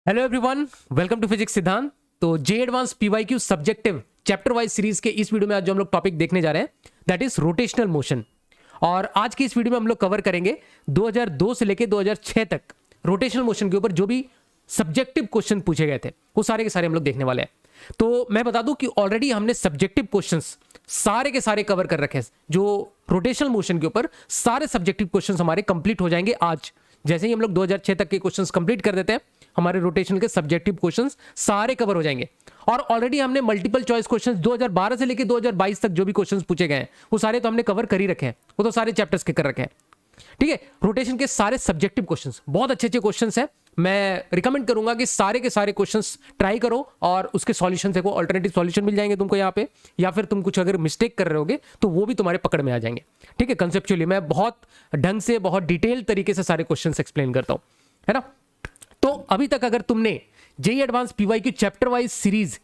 Hello everyone, welcome to physics Siddhant. तो JEE advance PYQ subjective chapter wise series के इस video में आज जो हम लोग टॉपिक देखने जा रहे हैं दैट इज रोटेशनल मोशन। और आज की इस वीडियो में हम लोग कवर करेंगे 2002 से लेके 2006 तक रोटेशनल मोशन के ऊपर जो भी सब्जेक्टिव क्वेश्चन पूछे गए थे वो सारे के सारे हम लोग देखने वाले हैं। तो मैं बता दूं कि ऑलरेडी हमने सब्जेक्टिव क्वेश्चंस सारे के सारे कवर कर रखे हैं। जो रोटेशनल मोशन के ऊपर सारे सब्जेक्टिव क्वेश्चंस हमारे कंप्लीट हो जाएंगे आज। जैसे ही हम लोग 2006 तक के क्वेश्चंस कंप्लीट कर देते हैं हमारे रोटेशन के सब्जेक्टिव क्वेश्चंस सारे कवर हो जाएंगे। और ऑलरेडी हमने मल्टीपल चॉइस क्वेश्चंस 2012 से लेकर 2022 तक जो भी क्वेश्चंस पूछे गए हैं वो सारे तो हमने कवर कर ही रखे हैं, वो तो सारे चैप्टर्स के कर रखे हैं। ठीक है, रोटेशन के सारे सब्जेक्टिव क्वेश्चंस बहुत अच्छे अच्छे क्वेश्चंस हैं। मैं रिकमेंड करूंगा कि सारे के सारे क्वेश्चंस ट्राई करो और उसके सॉल्यूशन देखो, अल्टरनेटिव सॉल्यूशन मिल जाएंगे तुमको यहाँ पे, या फिर तुम कुछ अगर मिस्टेक कर रहे होगे तो वो भी तुम्हारे पकड़ में आ जाएंगे। ठीक है, कंसेप्चुअली मैं बहुत ढंग से बहुत डिटेल तरीके से सारे क्वेश्चंस एक्सप्लेन करता हूं, है ना। तो अभी तक अगर तुमने JEE advance PYQ chapter wise series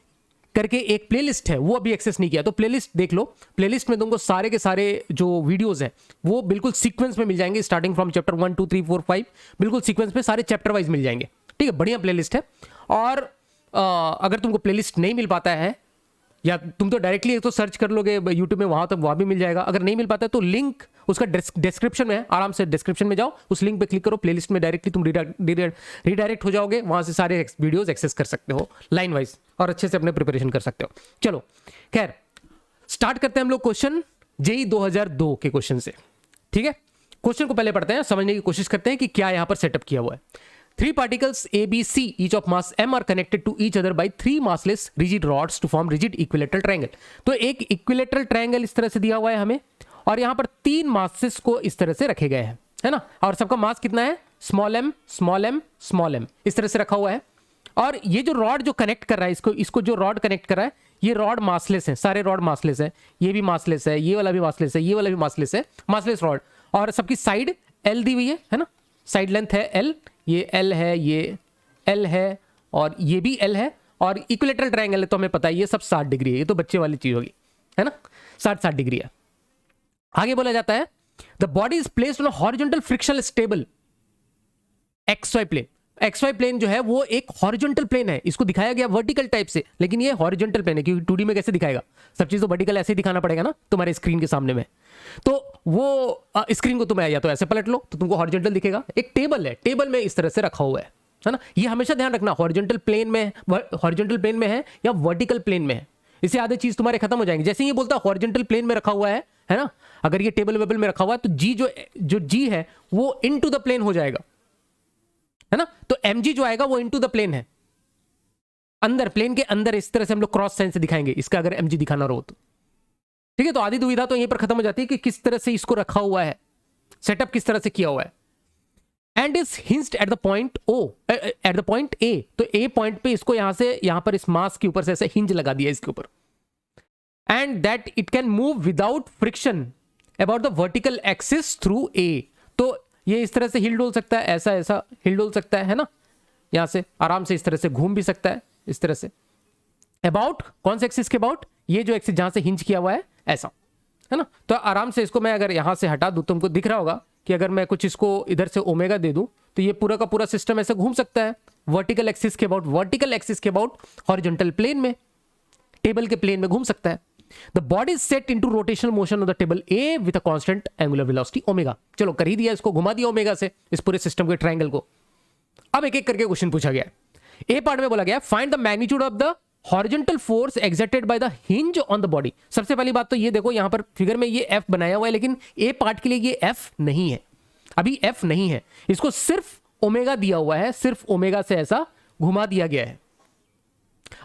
करके एक प्लेलिस्ट है वो अभी एक्सेस नहीं किया तो प्लेलिस्ट देख लो। प्लेलिस्ट में तुमको सारे के सारे जो वीडियोस हैं वो बिल्कुल सीक्वेंस में मिल जाएंगे, स्टार्टिंग फ्रॉम चैप्टर 1 2 3 4 5 बिल्कुल सीक्वेंस में सारे चैप्टर वाइज मिल जाएंगे। ठीक है, बढ़िया प्लेलिस्ट है। और अगर तुमको प्लेलिस्ट नहीं मिल पाता है या तुम तो डायरेक्टली तो सर्च कर लोगे यूट्यूब में, वहां तक वहां भी मिल जाएगा। अगर नहीं मिल पाता है तो लिंक उसका डिस्क्रिप्शन में है, आराम से डिस्क्रिप्शन में जाओ, उस लिंक पे क्लिक करो, प्लेलिस्ट में डायरेक्टली तुम रिडायरेक्ट हो जाओगे, वहां से सारे वीडियोस एक्सेस कर सकते हो लाइन वाइज और अच्छे से अपने प्रिपरेशन कर सकते हो। चलो खैर स्टार्ट करते हैं हम लोग क्वेश्चन जेईई 2002 के क्वेश्चन से। ठीक है, क्वेश्चन को पहले पढ़ते हैं, समझने की कोशिश करते हैं कि क्या यहां पर सेटअप किया हुआ है। Three particles A, B, C, each of mass m are connected to each other by three massless rigid rods to form rigid equilateral triangle। तो एक इक्विलेटरल ट्रायंगल इस तरह से दिया हुआ है हमें और यहां पर तीन मासेस को इस तरह से रखे गए हैं, है ना। और सबका मास कितना है, small m small m small m इस तरह से रखा हुआ है। और ये जो रॉड जो कनेक्ट कर रहा है इसको जो रॉड कनेक्ट कर रहा है ये रॉड मासलेस है, सारे रॉड मासलेस है, ये भी मासलेस है, ये वाला भी मासलेस है, ये वाला भी मासलेस है, मासलेस रॉड। और सबकी साइड L दी हुई है ना, साइड लेंथ है L, ये L है, ये L है और ये भी L है। और इक्विलेटरल ट्रायंगल है तो हमें पता है ये सब 60 डिग्री है, ये तो बच्चे वाली चीज होगी, है ना, 60 डिग्री है। आगे बोला जाता है the body is placed on horizontal frictionless table XY plane. XY plane जो है वो एक हॉरिजॉन्टल प्लेन है, इसको दिखाया गया वर्टिकल टाइप से, लेकिन ये हॉरिजॉन्टल प्लेन है क्योंकि 2D में कैसे दिखाएगा, सब चीज तो वर्टिकल ऐसे ही दिखाना पड़ेगा ना तुम्हारे स्क्रीन के सामने में। तो वो स्क्रीन को तुम्हें या तो ऐसे पलट लो तो तुमको हॉरिजॉन्टल दिखेगा। एक टेबल है, टेबल में इस तरह से रखा हुआ है ना। ये हमेशा ध्यान रखना हॉरिजॉन्टल प्लेन में है या वर्टिकल प्लेन में है, इससे आधे चीज तुम्हारे खत्म हो जाएंगे। जैसे ये बोलता है हॉरिजॉन्टल प्लेन में रखा हुआ है ना, अगर ये टेबल वेबल में रखा हुआ है तो जी जो जी है वो इनटू द प्लेन हो जाएगा, है ना। तो mg जो आएगा वो इनटू द प्लेन है, अंदर प्लेन के अंदर इस तरह से हम लोग क्रॉस साइन से दिखाएंगे इसका अगर mg दिखाना रहो तो। ठीक है, तो आधी दुविधा तो यहीं पर खत्म हो जाती है कि किस तरह से इसको रखा हुआ है, सेटअप किस तरह से किया हुआ है। And is hinged at the point O at the point A, तो ए पॉइंट पे इसको यहां से यहां पर इस मास के ऊपर से ऐसे हिंज लगा दिया इसके ऊपर। And that it can move without friction about the vertical axis through a, तो ये इस तरह से हिल डोल सकता है, ऐसा ऐसा हिल डोल सकता है ना, यहां से आराम से इस तरह से घूम भी सकता है इस तरह से। अबाउट कौन से एक्सिस के अबाउट, ये जो एक्सिस जहां से हिंज किया हुआ है ऐसा, है ना। तो आराम से इसको मैं अगर यहां से हटा दूं तुमको दिख रहा होगा कि अगर मैं कुछ इसको इधर से ओमेगा दे दूं तो ये पूरा का पूरा सिस्टम ऐसे घूम सकता है वर्टिकल एक्सिस के अबाउट, वर्टिकल एक्सिस के अबाउट हॉरिजॉन्टल प्लेन में, टेबल के प्लेन में घूम सकता है। The body is set into rotational motion of the table A with a constant angular velocity omega. चलो कर ही दिया, इसको घुमा दिया ओमेगा से इस पूरे सिस्टम के ट्रायंगल को। अब एक एक करके क्वेश्चन पूछा गया है। ए पार्ट में बोला गया find the magnitude of the horizontal force exerted by the hinge on the body. सबसे पहली बात तो ये देखो यहां पर फिगर में ये F बनाया हुआ है, लेकिन ए पार्ट के लिए ये F नहीं है, अभी F नहीं है, इसको सिर्फ ओमेगा दिया हुआ है, सिर्फ ओमेगा से ऐसा घुमा दिया गया है।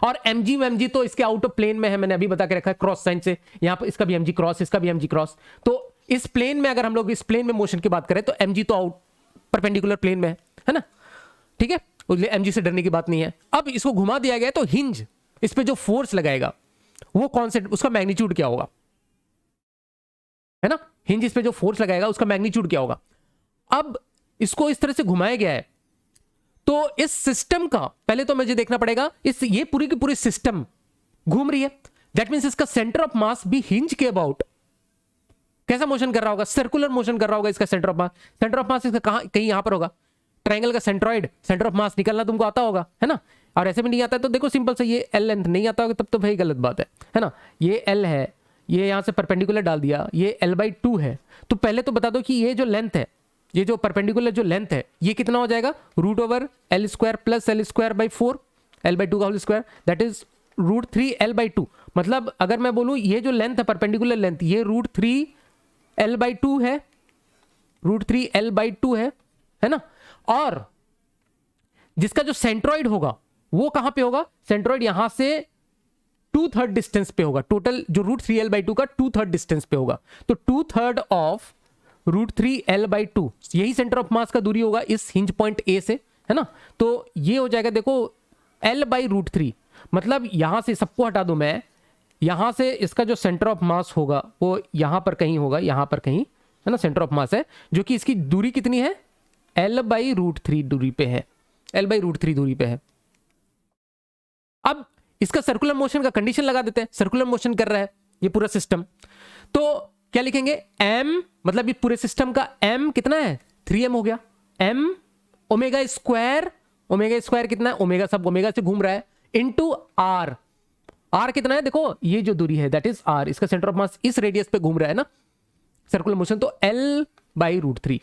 और mg तो इसके आउट ऑफ प्लेन में है, मैंने अभी बता के रखा है क्रॉस साइन से, यहां पर इसका भी mg क्रॉस, इसका भी mg क्रॉस। तो इस प्लेन में अगर हम लोग इस प्लेन में मोशन की बात करें तो mg तो आउट परपेंडिकुलर प्लेन में है ना। ठीक है, उसलिए mg से डरने की बात नहीं है। अब इसको घुमा दिया गया तो हिंज इस पे जो फोर्स लगाएगा वो कौन से, उसका मैग्नीट्यूड क्या होगा, है ना। हिंज इस पे जो फोर्स लगाएगा उसका मैग्नीट्यूड क्या होगा। अब इसको इस तरह से घुमाया गया है तो इस सिस्टम का पहले तो मुझे देखना पड़ेगा, ये पूरी की पूरी सिस्टम घूम रही है, दैट मींस इसका सेंटर ऑफ मास भी हिंज के अबाउट कैसा मोशन कर रहा होगा, सर्कुलर मोशन कर रहा होगा इसका centre of mass. Centre of मास इसका कहीं यहां पर होगा, ट्रायंगल का सेंट्रॉइड, सेंटर ऑफ मास निकालना तुमको आता होगा, है ना। और ऐसे भी नहीं आता है तो देखो सिंपल से ये एल लेंथ नहीं आता होगा तब तो भाई गलत बात है ना। ये एल है, ये यहाँ से परपेंडिकुलर डाल दिया, ये L/2 है। तो पहले तो बता दो कि ये जो लेंथ है, ये जो परपेंडिकुलर जो लेंथ है, ये कितना हो जाएगा, √L² प्लस L²/4, L/2 का whole square, that is √3L/2। मतलब अगर मैं बोलूँ ये जो लेंथ है परपेंडिकुलर लेंथ, ये √3L/2 है, √3L/2 है ना। और जिसका जो सेंट्रॉइड होगा वो कहां पे होगा, सेंट्रॉइड यहां से 2/3 डिस्टेंस पे होगा, टोटल जो √3L/2 का 2/3 डिस्टेंस पे होगा। तो 2/3 ऑफ √3L/2 यही सेंटर ऑफ मास का दूरी होगा इस हिंज पॉइंट ए से, है ना। तो ये हो जाएगा देखो L/√3, मतलब यहां से सबको हटा दूं मैं, यहां से इसका जो सेंटर ऑफ मास होगा वो यहां पर कहीं होगा, यहां पर कहीं, है ना, सेंटर ऑफ मास है, जो कि इसकी दूरी कितनी है, L/√3 दूरी पे है, L/√3 दूरी पे है। अब इसका सर्कुलर मोशन का कंडीशन लगा देते हैं, सर्कुलर मोशन कर रहा है ये पूरा सिस्टम, तो क्या लिखेंगे, m, मतलब ये पूरे सिस्टम का m कितना है, 3m हो गया, m omega square, omega square कितना है, ओमेगा सब ओमेगा से घूम रहा है, इनटू r, r कितना है, देखो ये जो दूरी है दैट इज r, इसका सेंटर ऑफ मास इस रेडियस पे घूम रहा है ना, सर्कुलर मोशन, तो L/√3।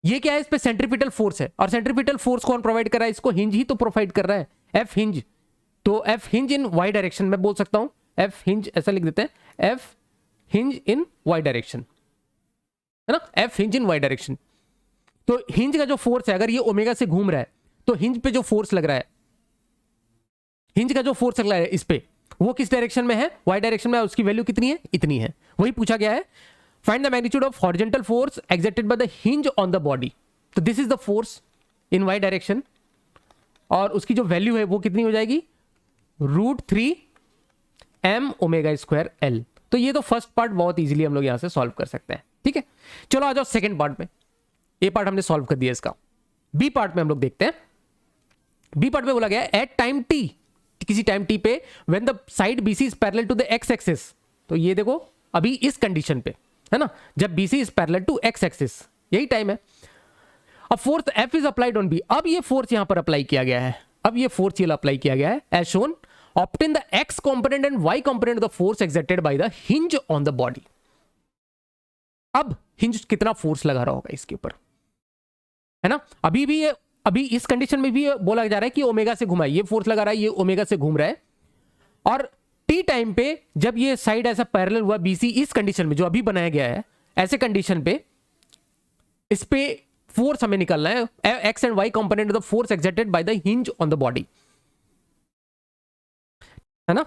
ये क्या है, इस पे सेंट्रीपिटल फोर्स है, और सेंट्रीपिटल फोर्स कौन प्रोवाइड कर रहा है, इसको हिंज ही तो प्रोवाइड कर रहा है, F हिंज। तो F हिंज इन y डायरेक्शन में बोल सकता हूं, F हिंज ऐसा लिख देते हैं, F हिंज इन y डायरेक्शन, है ना, F हिंज इन y डायरेक्शन। तो हिंज का जो फोर्स है, अगर ये ओमेगा से घूम रहा है तो हिंज पे जो फोर्स लग रहा है, हिंज का जो फोर्स लग रहा है इस पे, वो किस डायरेक्शन में है, y डायरेक्शन में, उसकी वैल्यू कितनी है, इतनी है। वही पूछा गया है, find the magnitude of horizontal force exerted by the hinge on the body. तो this is the force in y direction, और उसकी जो वैल्यू है वो कितनी हो जाएगी, √3m ओमेगा स्क्वायर L। तो ये तो फर्स्ट पार्ट बहुत इजीली हम लोग यहां से सॉल्व कर सकते हैं, ठीक है। चलो आ जाओ सेकंड पार्ट में, ए पार्ट हमने सॉल्व कर दिया इसका, बी पार्ट में हम लोग देखते हैं। बी पार्ट में बोला गया एट टाइम t, किसी टाइम t पे, when the side BC is parallel to the x axis. तो ये देखो अभी इस कंडीशन पे, है ना, जब BC is parallel to x axis, यही टाइम है। अब force F is applied on B, अब ये फोर्स यहां पर अप्लाई किया गया है, अब ये फोर्स ये अप्लाई किया गया है, as shown obtain the x component and y component of the force exerted by the hinge on the body. अब हिंज कितना फोर्स लगा रहा होगा इसके ऊपर, है ना। अभी भी ये, अभी इस कंडीशन में भी बोला जा रहा है कि ओमेगा से घुमा है, ये फोर्स लगा रहा है, ये ओमेगा से घूम रहा है, और टी टाइम पे जब ये साइड ऐसा पैरेलल हुआ BC, इस कंडीशन में जो अभी बनाया गया है, ऐसे कंडीशन पे इस पे फोर्स हमें निकालना है, x and y component of the force exerted by the hinge on the body, है ना।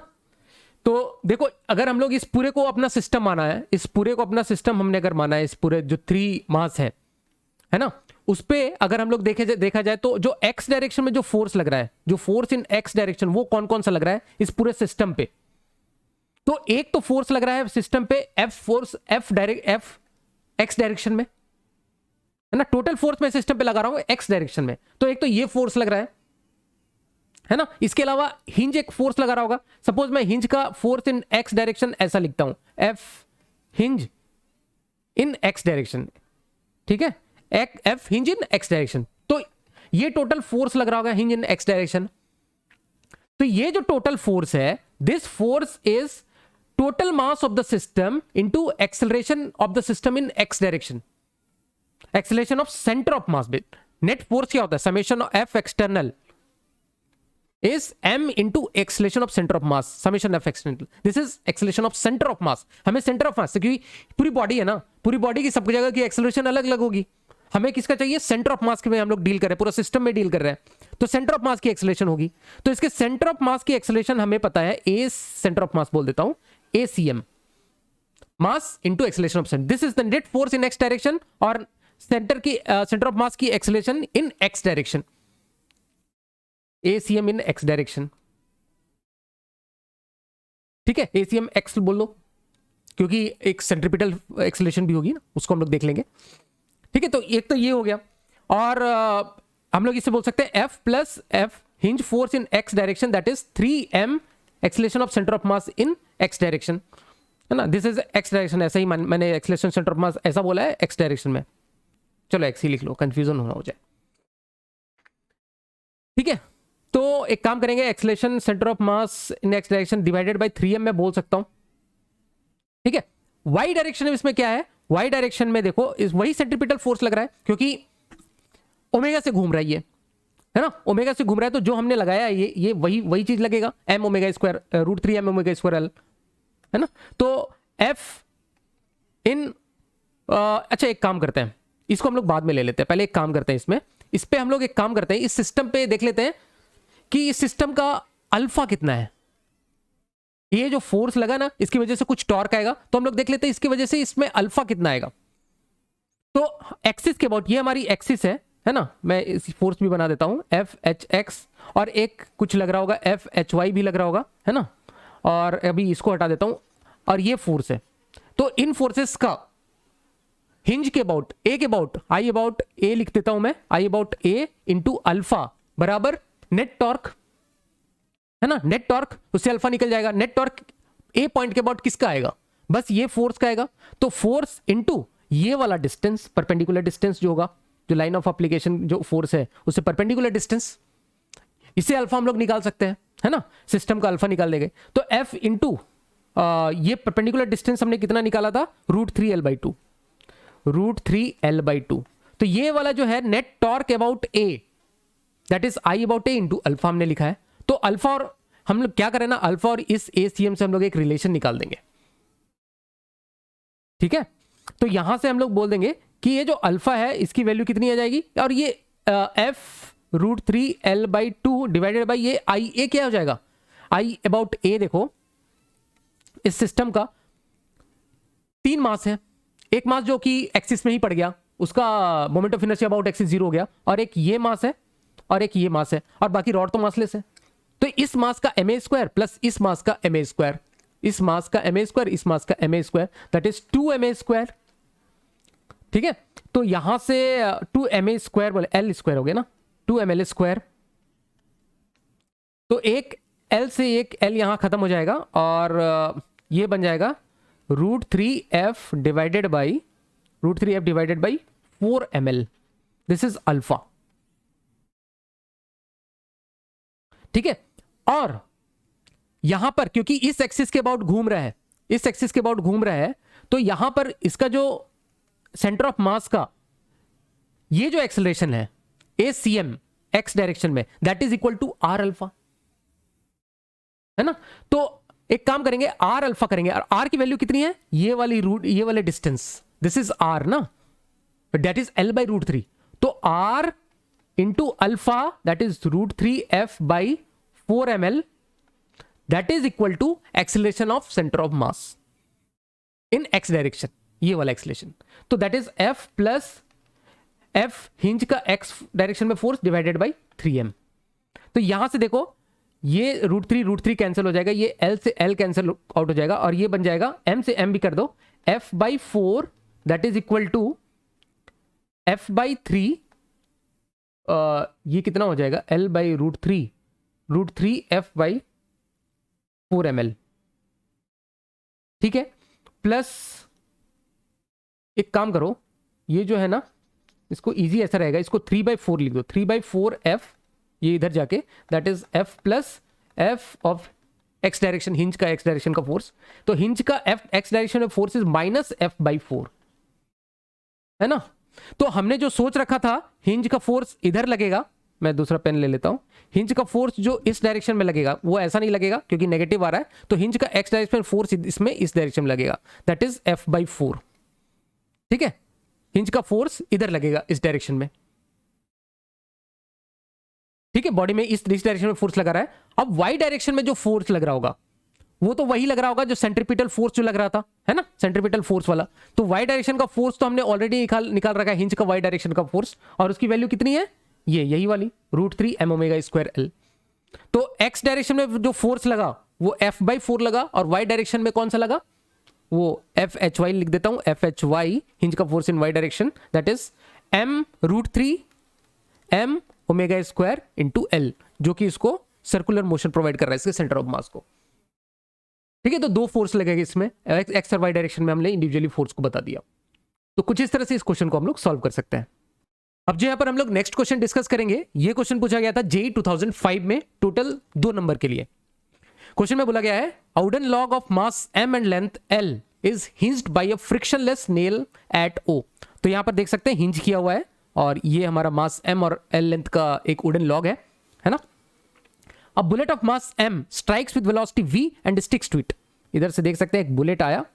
तो देखो अगर हम लोग इस पूरे को अपना सिस्टम माना है, इस पूरे को अपना सिस्टम हमने अगर माना है, इस पूरे जो 3 मास है ना, उस पे अगर हम लोग देखा जाए तो जो x डायरेक्शन में जो फोर्स लग रहा है, जो फोर्स इन x डायरेक्शन, वो कौन कौन सा लग रहा है इस पूरे सिस्टम पे। तो एक तो फोर्स लग रहा है सिस्टम पे F force, F x direction में, है ना, टोटल फोर्स मैं सिस्टम पे लगा रहा हूं x डायरेक्शन में, तो एक तो ये फोर्स लग रहा है ना। इसके अलावा हिंज एक फोर्स लगा रहा होगा, सपोज मैं हिंज का फोर्स इन x डायरेक्शन ऐसा लिखता हूं, F हिंज इन x डायरेक्शन, ठीक है, F हिंज इन x डायरेक्शन, तो ये टोटल फोर्स लग रहा होगा हिंज इन x डायरेक्शन। तो ये जो टोटल फोर्स है, this force is total mass of the system into acceleration of the system in x direction, acceleration of centre of mass. Net force क्या होता है, summation of F external is m into acceleration of center of mass, summation of external, this is acceleration of center of mass। हमें center of mass, क्योंकि पूरी body है ना, पूरी body की सब जगह की एक्सेलरेशन अलग अलग होगी, हमें किसका चाहिए, सेंटर ऑफ मास के में हम लोग डील कर रहे हैं, पूरा सिस्टम में डील कर रहे हैं, तो सेंटर ऑफ मास की एक्सेलरेशन होगी। तो इसके सेंटर ऑफ मास की एक्सेलरेशन हमें पता है, ए सेंटर ऑफ मास बोल देता हूं, ACM, mass into acceleration of centre, this is the net force in x direction, और सेंटर की सेंटर ऑफ मास की acceleration in x direction, ACM in x direction, ठीक है, ACM x बोल लो, क्योंकि एक सेंट्रीपिटल एक्सेलरेशन भी होगी ना, उसको हम लोग देख लेंगे, ठीक है। तो एक तो ये हो गया, और हम लोग इसे बोल सकते हैं F plus F hinge force in x direction, that is 3m acceleration of centre of mass in x direction, है ना। दिस इज x डायरेक्शन, ऐसा ही मैंने एक्सेलरेशन सेंटर ऑफ मास ऐसा बोला है x डायरेक्शन में, चलो x ही लिख लो, कंफ्यूजन होना हो जाए, ठीक है, तो एक काम करेंगे, acceleration centre of mass in x direction divided by 3m मैं बोल सकता हूं। ठीक है, वाई डायरेक्शन में इसमें क्या है, वाई डायरेक्शन में देखो इस वही सेंट्रीपिटल फोर्स लग रहा है क्योंकि ओमेगा से घूम रहा है ये, है ना, ओमेगा से घूम रहा है, तो जो हमने लगाया है ये वही चीज लगेगा, m omega square √3m omega square l, है ना। तो f इन अच्छा एक काम करते हैं, इसको हम लोग बाद में ले लेते हैं, पहले एक काम करते हैं इसमें, इस पे हम लोग एक काम करते हैं, इस सिस्टम पे देख लेते हैं कि इस सिस्टम का अल्फा कितना है। ये जो फोर्स लगा ना, इसकी वजह से कुछ टॉर्क आएगा, तो हम लोग देख लेते हैं इसकी वजह से इसमें अल्फा कितना आएगा। तो एक्सिस के अबाउट, ये हमारी एक्सिस है ना, मैं इस फोर्स भी बना देता हूं FHX, और एक कुछ लग रहा होगा FHY भी लग रहा होगा, है ना, और अभी इसको हटा देता हूं, और ये फोर्स है। तो इन फोर्सेस का हिंज के अबाउट, ए के अबाउट, आई अबाउट ए लिख देता हूं मैं, आई अबाउट ए इंटू अल्फा बराबर नेट टॉर्क, है ना, नेट टॉर्क, उससे अल्फा निकल जाएगा। नेट टॉर्क ए पॉइंट के अबाउट किसका आएगा, बस ये फोर्स का आएगा। तो फोर्स इंटू ये वाला डिस्टेंस, परपेंडिकुलर डिस्टेंस जो होगा, जो लाइन ऑफ एप्लीकेशन जो फोर्स है उससे परपेंडिकुलर डिस्टेंस, इससे अल्फा हम लोग निकाल सकते हैं, है ना, सिस्टम का अल्फा निकाल देंगे। तो F इंटू ये परपेंडिकुलर डिस्टेंस हमने कितना निकाला था, √3l/2, √3l/2। तो ये वाला जो है net torque about A, that is I about A into alpha हमने लिखा है। तो अल्फा और हम लोग क्या करें ना, अल्फा और इस ACM से हम लोग एक रिलेशन निकाल देंगे। ठीक है, तो यहां से हम लोग बोल देंगे कि ये जो अल्फा है इसकी वैल्यू कितनी आ जाएगी, और ये F √3l/2 डिवाइडेड बाई ये आई ए क्या हो जाएगा, आई अबाउट ए। देखो इस सिस्टम का 3 मास है, एक मास जो कि एक्सिस में ही पड़ गया, उसका moment of inertia about axis 0 हो गया, और एक ये मास है और एक ये मास है, और बाकी रॉड तो मासलेस है। तो इस मास का ma² प्लस इस मास का ma², इस मास का ma², इस मास का ma², दैट इज 2ma²। ठीक है, तो यहां से 2ma² बोले l² हो गया ना, 2ml²। तो एक l से एक l यहां खत्म हो जाएगा, और ये बन जाएगा √3f divided by 4ml, this is alpha. ठीक है, और यहां पर क्योंकि इस एक्सिस के अबाउट घूम रहा है, इस एक्सिस के अबाउट घूम रहा है, तो यहां पर इसका जो सेंटर ऑफ मास का ये जो एक्सेलरेशन है ACM एक्स डायरेक्शन में, that is equal to R alpha, है ना। तो एक काम करेंगे, R अल्फा करेंगे, और R की वैल्यू कितनी है, ये वाली रूट, ये वाले डिस्टेंस, दिस इज R ना, दैट इज l/√3। तो R into alpha that is √3f/4ml, that is equal to acceleration of centre of mass in x direction, ये वाला एक्सेलरेशन। तो that is F plus F hinge का x direction में force divided by 3m। तो यहां से देखो ये √3 कैंसिल हो जाएगा, ये L से L कैंसिल आउट हो जाएगा, और ये बन जाएगा M से M भी कर दो, F/4 that is equal to F/3, ये कितना हो जाएगा, L/√3 F/4ml। ठीक है, प्लस एक काम करो, ये जो है ना, इसको इजी ऐसा रहेगा, इसको 3/4 लिख दो, 3/4f, ये इधर जाके that is F plus F of x direction, hinge का एक्स डायरेक्शन का फोर्स। तो हिंज का F एक्स डायरेक्शन में फोर्स इज -F/4, है ना। तो हमने जो सोच रखा था हिंज का फोर्स इधर लगेगा, मैं दूसरा पेन ले लेता हूं, हिंज का फोर्स जो इस डायरेक्शन में लगेगा वो ऐसा नहीं लगेगा क्योंकि नेगेटिव आ रहा है, तो हिंज का एक्स डायरेक्शन फोर्स इसमें इस डायरेक्शन में लगेगा, दैट इज F/4। ठीक है, हिंज का फोर्स इधर लगेगा इस डायरेक्शन में। ठीक है, बॉडी में इस डायरेक्शन में फोर्स लगा रहा है। अब वाई डायरेक्शन में जो फोर्स लग रहा होगा वो तो वही लग रहा होगा जो सेंट्रीपिटल फोर्स जो लग रहा था, है ना, सेंट्रीपिटल फोर्स वाला। तो वाई डायरेक्शन का फोर्स तो हमने ऑलरेडी निकाल रखा है, हिंज का वाई डायरेक्शन का फोर्स, और उसकी वैल्यू कितनी है, ये यही वाली √3m ओमेगा² l। तो एक्स डायरेक्शन में जो फोर्स लगा वो F/4 लगा, और वाई डायरेक्शन में कौन सा लगा, वो FHY लिख देता हूं, FHY हिंज का force in Y direction, that is m √3m omega into l, जो कि इसको सर्कुलर मोशन प्रोवाइड कर रहा है इसके सेंटर ऑफ मास को। ठीक है, तो 2 फोर्स लगेगा इसमें, एक्स और वाई डायरेक्शन में हमने इंडिविजुअली फोर्स को बता दिया। तो कुछ इस तरह से इस क्वेश्चन को हम लोग सॉल्व कर सकते हैं। अब जो यहाँ पर हम लोग नेक्स्ट क्वेश्चन डिस्कस करेंगे, ये क्वेश्चन पूछा गया था जेई 2005 में, टोटल 2 नंबर के लिए। क्वेश्चन में बोला गया है a wooden log of mass m and length l is hinged by a frictionless nail at O। तो यहाँ पर देख सकते हैं हिंज किया हुआ है और ये हमारा मास m और l लेंथ का एक वुडन लॉग है ना। A bullet of mass m strikes with velocity v and sticks to it. इधर से देख सकते हैं एक बुलेट आया,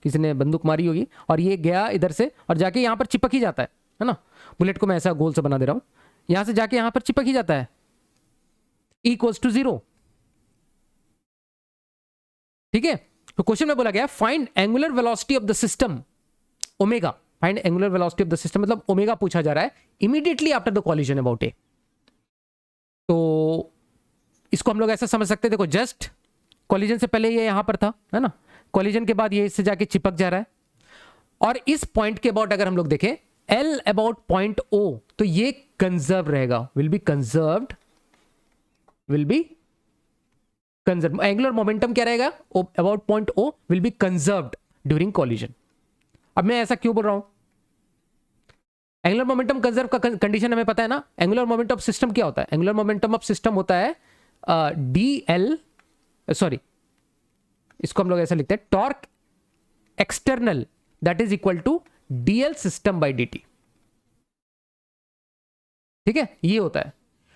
किसी ने बंदूक मारी होगी और ये गया इधर से और जाके यहाँ पर चिपक ही जाता है ना। बुलेट को मैं ऐसा गोल से बना दे रहा हूं, यहां से जाके यहां पर चिपक ही जाता है, इक्वल्स टू 0। ठीक है, तो क्वेश्चन में बोला गया find angular velocity of the system omega. Find angular velocity of the system मतलब ओमेगा पूछा जा रहा है immediately after the collision about A. तो इसको हम लोग ऐसा समझ सकते हैं, देखो जस्ट कॉलिजन से पहले ये यहां पर था, है ना, कॉलिजन के बाद ये इससे जाके चिपक जा रहा है और इस पॉइंट के अबाउट अगर हम लोग देखें L अबाउट पॉइंट O, तो ये कंजर्व रहेगा, will be conserved, will be conserve. Angular momentum क्या रहेगा about point O will be conserved during collision. अब मैं ऐसा क्यों बोल रहा हूं, एंगुलर मोमेंटम कंजर्व का कंडीशन हमें पता है ना। एंगुलर मोमेंटम ऑफ सिस्टम क्या होता है, एंगुलर मोमेंटम ऑफ सिस्टम होता है DL, सॉरी इसको हम लोग ऐसा लिखते हैं torque external that is equal to DL system by dt। ठीक है, ये होता है।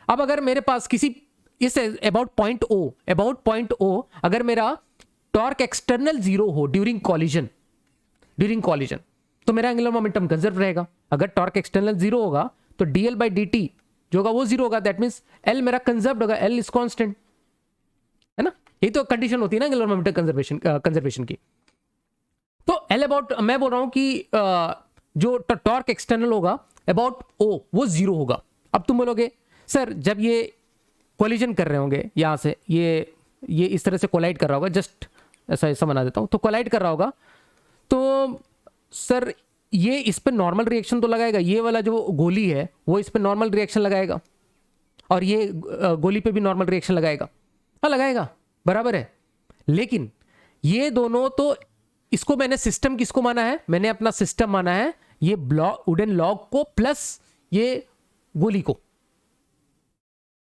अब अगर मेरे पास किसी इस अबाउट पॉइंट O अगर मेरा टॉर्क एक्सटर्नल 0 हो ड्यूरिंग कॉलिजन तो मेरा एंगुलर मोमेंटम कंजर्व रहेगा। अगर टॉर्क एक्सटर्नल 0 होगा तो DL बाई dt जो होगा वो 0 होगा, दैट मींस L मेरा कंजर्व्ड होगा, L इज कांस्टेंट, है ना। यही तो कंडीशन होती है ना एंगुलर मोमेंटम कंजर्वेशन की। तो L अबाउट, मैं बोल रहा हूं कि जो टॉर्क एक्सटर्नल होगा अबाउट O वो 0 होगा। अब तुम बोलोगे सर जब ये कोलिजन कर रहे होंगे यहां से, ये इस तरह से कोलाइड कर रहा होगा, जस्ट ऐसा बना देता हूं, तो कोलाइड कर रहा होगा तो सर ये इस पे नॉर्मल रिएक्शन तो लगाएगा, ये वाला जो गोली है वो इस पे नॉर्मल रिएक्शन लगाएगा और ये गोली पे भी नॉर्मल रिएक्शन लगाएगा, हाँ लगाएगा, बराबर है। लेकिन ये दोनों तो, इसको मैंने सिस्टम किसको माना है, मैंने अपना सिस्टम माना है ये वुडन लॉग को प्लस ये गोली को,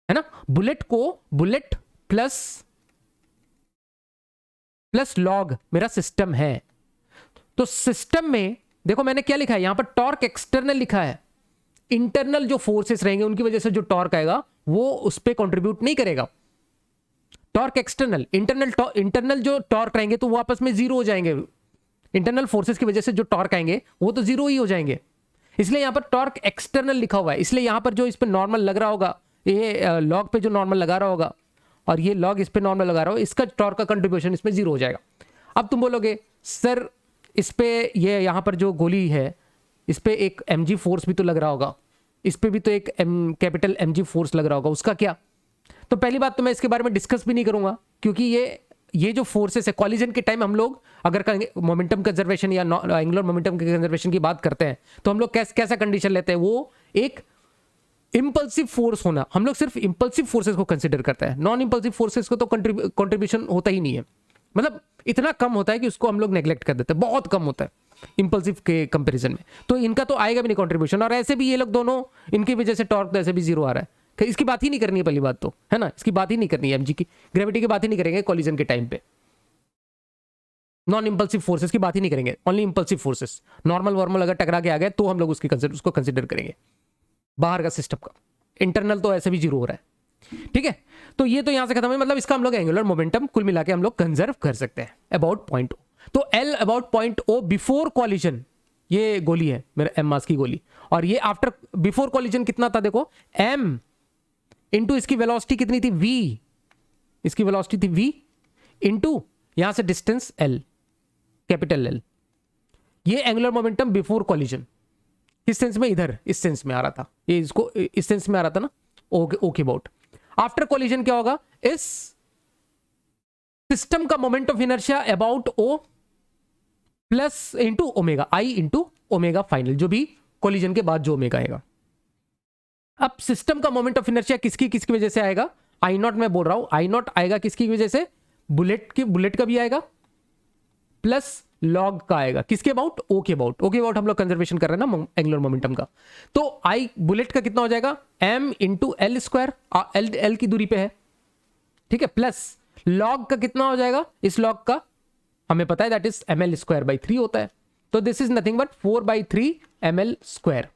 है ना। बुलेट प्लस लॉग मेरा सिस्टम है। तो सिस्टम में देखो मैंने क्या लिखा है यहां पर, टॉर्क एक्सटर्नल लिखा है। इंटरनल जो फोर्सेस रहेंगे उनकी वजह से जो टॉर्क आएगा वो उस पर कॉन्ट्रीब्यूट नहीं करेगा। टॉर्क एक्सटर्नल, इंटरनल जो टॉर्क रहेंगे तो वो आपस में 0 हो जाएंगे। इंटरनल फोर्सेस की वजह से जो टॉर्क आएंगे वो तो 0 ही हो जाएंगे, इसलिए यहां पर टॉर्क एक्सटर्नल लिखा हुआ है। इसलिए यहां पर जो इस पे नॉर्मल लग रहा होगा, ये लॉग पे जो नॉर्मल लगा रहा होगा और ये लॉग इस पे नॉर्मल लगा रहा हो, इसका टॉर्क का कंट्रीब्यूशन इसमें 0 हो जाएगा। अब तुम बोलोगे सर इस पे ये यहां पर जो गोली है इस पे एक mg फोर्स भी तो लग रहा होगा, इस पे भी तो एक कैपिटल mg फोर्स लग रहा होगा, उसका क्या। तो पहली बात तो मैं इसके बारे में डिस्कस भी नहीं करूंगा, क्योंकि ये जो फोर्सेस है कॉलिजन के टाइम हम लोग अगर मोमेंटम कंजर्वेशन या एंगुलर मोमेंटम कंजर्वेशन की बात करते हैं तो हम लोग कैसा कंडीशन लेते हैं, वो एक इंपल्सिव फोर्स होना, हम लोग सिर्फ इंपल्सिव फोर्सेस को कंसीडर करते हैं। नॉन इंपल्सिव फोर्सेस को तो कंट्रीब्यूशन होता ही नहीं है, मतलब इतना कम होता है कि उसको हम लोग नेग्लेक्ट कर देते हैं, बहुत कम होता है इंपल्सिव के कंपैरिजन में। तो इनका तो आएगा भी नहीं कंट्रीब्यूशन, और ऐसे भी ये लोग दोनों, इनकी वजह से टॉर्क तो ऐसे भी 0 आ रहा है, इसकी बात ही नहीं करनी है पहली बात तो, है ना, इसकी बात ही नहीं करनी है, एमजी की ग्रेविटी की बात ही नहीं करेंगे कॉलिजन के टाइम पे, नॉन इंपल्सिव फोर्सेस की बात ही नहीं करेंगे, ओनली इंपल्सिव फोर्सेस। नॉर्मल वॉर्मल अगर टकरा के आ गए तो हम लोग उसको कंसिडर करेंगे बाहर का सिस्टम का, इंटरनल तो ऐसे भी 0 हो रहा है। ठीक है, तो ये तो यहां से खत्म है, मतलब इसका हम लोग एंगुलर मोमेंटम कुल मिला के हम लोग कंजर्व कर सकते हैं अबाउट पॉइंट O। तो L about point O before collision, ये गोली है मेरा m मास की गोली, और ये आफ्टर बिफोर कॉलिजन कितना था देखो, m इंटू इसकी वेलोसिटी कितनी थी v, इसकी वेलोसिटी थी v इंटू यहां से डिस्टेंस l, कैपिटल L। ये एंगुलर मोमेंटम बिफोर कॉलिजन, किस सेंस में, इधर इस सेंस में आ रहा था, ये इसको इस सेंस में आ रहा था ना, ओके अबाउट। आफ्टर कॉलिजन क्या होगा, इस सिस्टम का moment of inertia about O plus into omega, I into omega final, जो भी कॉलिजन के बाद जो ओमेगा आएगा। अब सिस्टम का मोमेंट ऑफ इनर्शिया किसकी वजह से आएगा, I नॉट मैं बोल रहा हूं, I नॉट आएगा किसकी वजह से, बुलेट का भी आएगा प्लस लॉग का आएगा, किसके अबाउट, ओ के अबाउट। ओ के अबाउट हम लोग कंजर्वेशन कर रहे हैं ना एंगुलर मोमेंटम का। तो आई बुलेट का कितना हो जाएगा, m into L square, L की दूरी पे है, ठीक है, प्लस लॉग का कितना हो जाएगा, इस लॉग का हमें पता है that is ml square by 3 होता है। तो this is nothing but 4/3 ml square.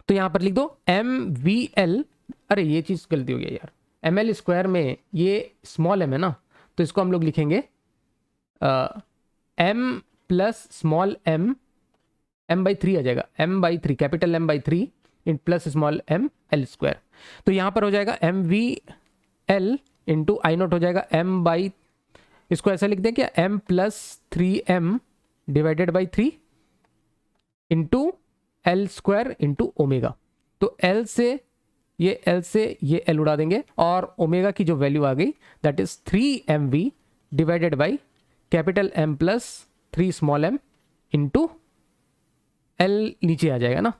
तो यहां पर लिख दो mvl, अरे ये चीज गलती हो गई यार, ml स्क्वायर में ये स्मॉल m है ना, तो इसको हम लोग लिखेंगे m प्लस स्मॉल m/3 आ जाएगा, m/3 capital m/3 in plus small m l square. तो यहां पर हो जाएगा mvl इंटू आई नॉट हो जाएगा m/, इसको ऐसा लिख दें क्या, m plus 3m divided by 3 into L square into omega. तो L से ये L उड़ा देंगे और ओमेगा की जो वैल्यू आ गई that is 3mv divided by capital M plus 3 small m into L नीचे आ जाएगा ना,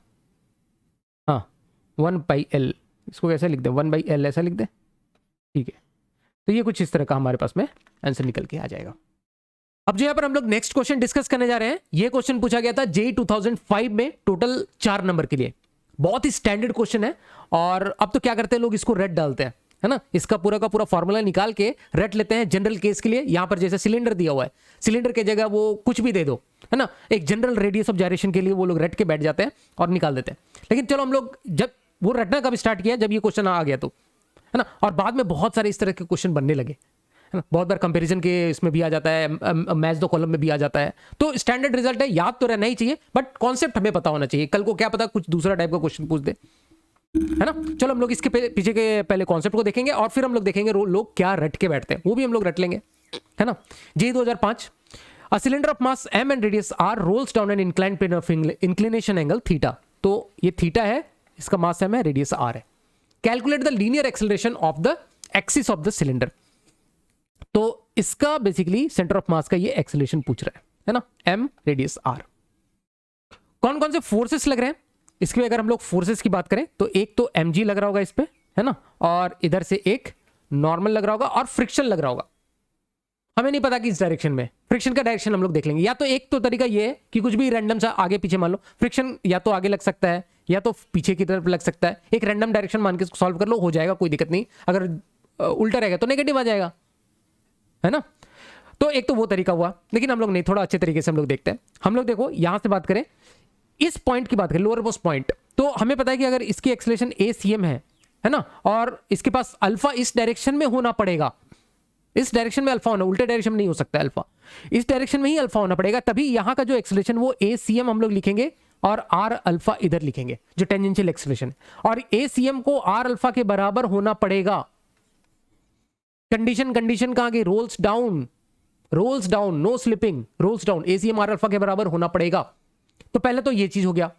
हाँ 1/L, इसको कैसे लिख दें, 1/L ऐसा लिख दें, ठीक है। तो ये कुछ इस तरह का हमारे पास में आंसर निकल के आ जाएगा। अब जो यहाँ पर हम लोग नेक्स्ट क्वेश्चन डिस्कस करने जा रहे हैं, ये क्वेश्चन पूछा गया था जेईई 2005 में टोटल 4 नंबर के लिए, बहुत ही स्टैंडर्ड क्वेश्चन है। और अब तो क्या करते हैं लोग, इसको रट डालते हैं, है ना, इसका पूरा का पूरा फॉर्मूला निकाल के रट लेते हैं जनरल केस के लिए। यहां पर जैसे सिलेंडर दिया हुआ है, सिलेंडर की जगह वो कुछ भी दे दो, है ना, एक जनरल रेडियस ऑफ जायरेशन के लिए वो लोग रट के बैठ जाते हैं और निकाल देते हैं। लेकिन चलो हम लोग जब वो रटना कब स्टार्ट किया, जब ये क्वेश्चन आ गया तो, है ना, और बाद में बहुत सारे इस तरह के क्वेश्चन बनने लगे, है ना, बहुत बार कंपैरिजन के इसमें भी आ जाता है, मैच द कॉलम में भी आ जाता है। तो स्टैंडर्ड रिजल्ट है, याद तो रहना ही चाहिए, बट कॉन्सेप्ट हमें पता होना चाहिए, कल को क्या पता कुछ दूसरा टाइप का क्वेश्चन पूछ दे, है ना। चलो हम लोग इसके पीछे के पहले कॉन्सेप्ट को देखेंगे और फिर हम लोग देखेंगे लोग क्या रट के बैठते हैं, वो भी हम लोग रट लेंगे, है ना। JEE 2005, a cylinder of mass m and radius r rolls down an inclined plane of inclination angle theta. तो ये थीटा है, इसका मास m है, रेडियस r है। Calculate the linear acceleration of the axis of the cylinder. तो इसका basically centre of मास का ये एक्सेलरेशन पूछ रहा है ना, m रेडियस r। कौन कौन से फोर्सेस लग रहे हैं इसके, अगर हम लोग फोर्सेस की बात करें तो एक तो mg लग रहा होगा इस पे, है ना, और इधर से एक नॉर्मल लग रहा होगा और फ्रिक्शन लग रहा होगा। हमें नहीं पता कि इस डायरेक्शन में, फ्रिक्शन का डायरेक्शन हम लोग देख लेंगे। या तो एक तो तरीका ये है कि कुछ भी रैंडम सा आगे पीछे मान लो, फ्रिक्शन या तो आगे लग सकता है या तो पीछे की तरफ लग सकता है, एक रैंडम डायरेक्शन मान के सॉल्व कर लो, हो जाएगा, कोई दिक्कत नहीं। अगर उल्टा रहेगा तो नेगेटिव आ जाएगा, है ना। तो एक तो वो तरीका हुआ, लेकिन हम लोग नहीं, थोड़ा अच्छे तरीके से हम लोग देखते हैं। हम लोग देखो यहां से बात करें, इस पॉइंट की बात करें, लोअर मोस्ट पॉइंट, तो हमें पता है कि अगर इसकी एक्सेलरेशन ACM है ना, और इसके पास अल्फा इस डायरेक्शन में होना पड़ेगा, इस डायरेक्शन में अल्फा होना, उल्टे डायरेक्शन में नहीं हो सकता अल्फा, इस डायरेक्शन में ही अल्फा होना पड़ेगा, तभी यहां का जो एक्सेलरेशन वो ACM हम लोग लिखेंगे और R अल्फा इधर लिखेंगे, जो टेंजेंशियल एक्सेलरेशन, और ACM को R अल्फा के बराबर होना पड़ेगा। कंडीशन कहां गई, rolls down, no slipping, rolls down, ACM R alpha के बराबर होना पड़ेगा। तो पहले तो ये चीज हो गया।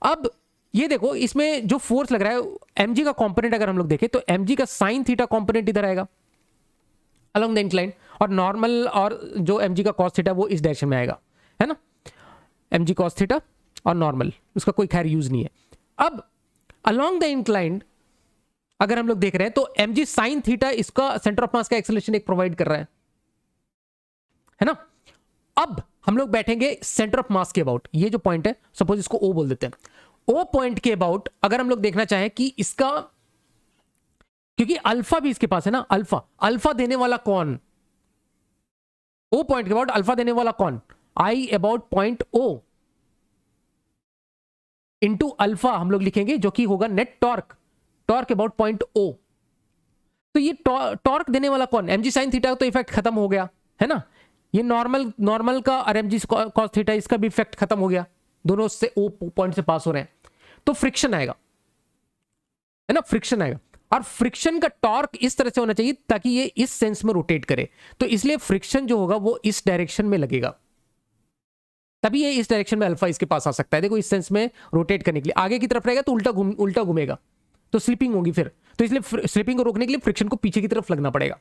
अब ये देखो इसमें जो फोर्स लग रहा है mg का कंपोनेंट अगर हम लोग देखें तो mg का साइन थीटा कंपोनेंट इधर आएगा अलोंग द इंक्लाइन, और नॉर्मल और जो mg का कॉस थीटा वो इस डायरेक्शन में आएगा, है ना, mg कॉस थीटा और नॉर्मल, उसका कोई खैर यूज नहीं है। अब अलोंग द इंक्लाइन अगर हम लोग देख रहे हैं तो mg साइन थीटा इसका सेंटर ऑफ मास का एक्सेलरेशन एक प्रोवाइड कर रहा है ना। अब हम लोग बैठेंगे सेंटर ऑफ मास के अबाउट, ये जो पॉइंट है सपोज इसको O बोल देते हैं, O पॉइंट के अबाउट अगर हम लोग देखना चाहें कि इसका, क्योंकि अल्फा भी इसके पास है ना, अल्फा देने वाला कौन, O पॉइंट के अबाउट अल्फा देने वाला कौन, I about point O into alpha हम लोग लिखेंगे, जो कि होगा net torque about point O। तो ये टॉर्क देने वाला कौन, mg साइन थीटा, तो इफेक्ट खत्म हो गया, है ना। ये नॉर्मल का और mg कॉस थीटा इसका भी इफेक्ट खत्म हो गया, दोनों से O पॉइंट से पास हो रहे हैं, तो फ्रिक्शन आएगा, है ना, फ्रिक्शन आएगा। और फ्रिक्शन का टॉर्क इस तरह से होना चाहिए ताकि ये इस सेंस में रोटेट करे, तो इसलिए फ्रिक्शन जो होगा वो इस डायरेक्शन में लगेगा, तभी ये इस डायरेक्शन में अल्फा इसके पास आ सकता है। देखो इस सेंस में रोटेट करने के लिए आगे की तरफ रहेगा तो उल्टा घूमेगा, तो स्लिपिंग होगी फिर, तो इसलिए स्लिपिंग को रोकने के लिए फ्रिक्शन को पीछे की तरफ लगना पड़ेगा,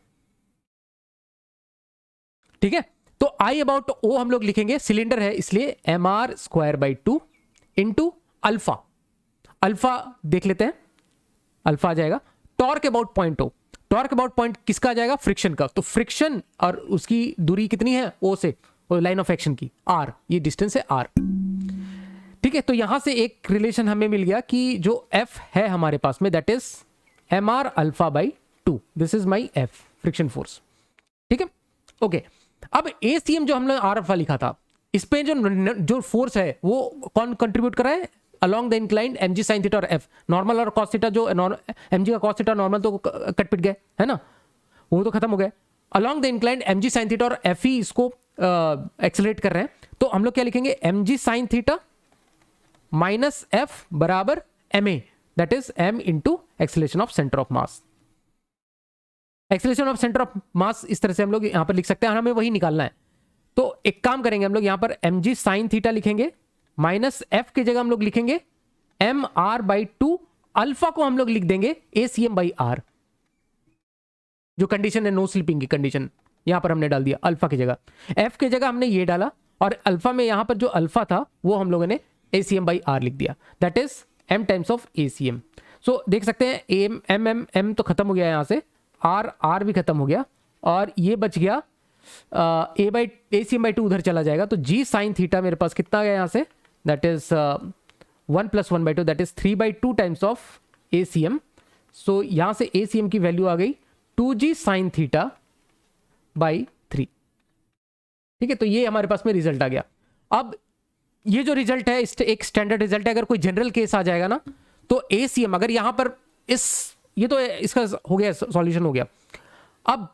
ठीक है। तो I अबाउट O हम लोग लिखेंगे, सिलेंडर है इसलिए mr² 2 इंटू अल्फा देख लेते हैं, अल्फा आ जाएगा। Torque about point O, torque about point किसका आ जाएगा, फ्रिक्शन का, तो फ्रिक्शन और उसकी दूरी कितनी है O से, और लाइन ऑफ एक्शन की आर, ये डिस्टेंस है आर। ठीक है, तो यहां से एक रिलेशन हमें मिल गया कि जो एफ है हमारे पास में that is M R alpha by 2, this is my F friction force. ठीक है, ओके। अब ACM जो हमने आर अल्फा लिखा था, इस पे जो फोर्स है वो कौन कंट्रीब्यूट कर रहा है, along the inclined mg sin theta और एफ। नॉर्मल और cos थीटा, जो mg का cos थीटा नॉर्मल तो कट पिट गए है ना, वो तो खत्म हो गए। Along the inclined mg sin theta और एफ ही इसको एक्सेलरेट कर रहे हैं, तो हम लोग क्या लिखेंगे, mg sin theta minus F बराबर ma, that is m into acceleration of centre of mass. Acceleration of centre of मास इस तरह से हम लोग यहां पर लिख सकते हैं, हमें वही निकालना है। तो एक काम करेंगे, हम लोग यहां पर mg sin थीटा लिखेंगे, माइनस एफ की जगह हम लोग लिखेंगे एम आर बाई 2, अल्फा को हम लोग लिख देंगे ACM बाई आर। जो कंडीशन है नो स्लिपिंग की कंडीशन यहां पर हमने डाल दिया, अल्फा की जगह एफ की जगह हमने ये डाला, और अल्फा में यहां पर जो अल्फा था वो हम लोगों ने ACM बाई आर लिख दिया, that is m times of ACM। सो देख सकते हैं m तो खत्म हो गया यहां से, r भी खत्म हो गया, और ये बच गया ACM बाई 2 उधर चला जाएगा, तो g साइन थीटा मेरे पास कितना गया यहाँ से, that is 1 plus 1 by 2, that is 3 by 2 times of ACM। सो यहाँ से ACM की वैल्यू आ गई 2g साइन थीटा बाई 3। ठीक है, तो ये हमारे पास में रिजल्ट आ गया। अब ये जो रिजल्ट है एक स्टैंडर्ड रिजल्ट है, अगर कोई जनरल केस आ जाएगा ना, तो ACM अगर यहां पर ये तो इसका हो गया, सॉल्यूशन हो गया। अब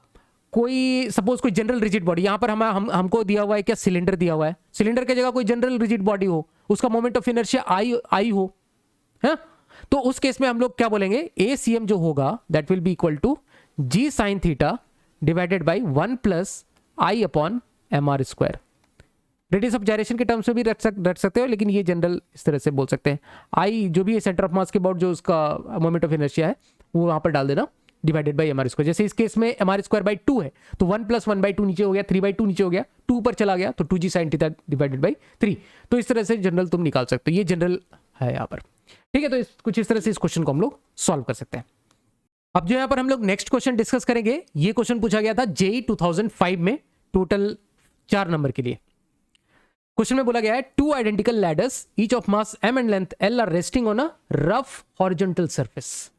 कोई सपोज कोई जनरल रिजिड बॉडी, यहां पर हमको दिया हुआ है क्या, सिलेंडर दिया हुआ है, सिलेंडर की जगह कोई जनरल रिजिड बॉडी हो, उसका मोमेंट ऑफ इनर्शिया आई हो, है, तो उस केस में हम लोग क्या बोलेंगे, ACM जो होगा that will be equal to g sine theta divided by 1 plus I upon mr square. Radius of gyration के टर्म्स में भी रख सकते हो, लेकिन ये जनरल इस तरह से बोल सकते हैं, आई जो भी है सेंटर ऑफ मास के अबाउट जो उसका मोमेंट ऑफ इनर्शिया है वो वहां पर डाल देना, डिवाइडेड बाई mr स्क्वायर। जैसे इस केस में mr स्क्वायर बाई 2 है, तो 1 प्लस 1 बाई 2 नीचे हो गया, 3 बाई 2 नीचे हो गया, 2 पर चला गया, तो 2g sign theta divided by 3। तो इस तरह से जनरल तुम निकाल सकते हो, ये जनरल है यहाँ पर। ठीक है, तो कुछ इस तरह से इस क्वेश्चन को हम लोग सॉल्व कर सकते हैं। अब जो यहाँ पर हम लोग नेक्स्ट क्वेश्चन डिस्कस करेंगे, ये क्वेश्चन पूछा गया था JEE 2005 में, टोटल 4 नंबर के लिए। क्वेश्चन में बोला गया है, 2 identical ladders each of mass m and length l are resting on a rough horizontal surface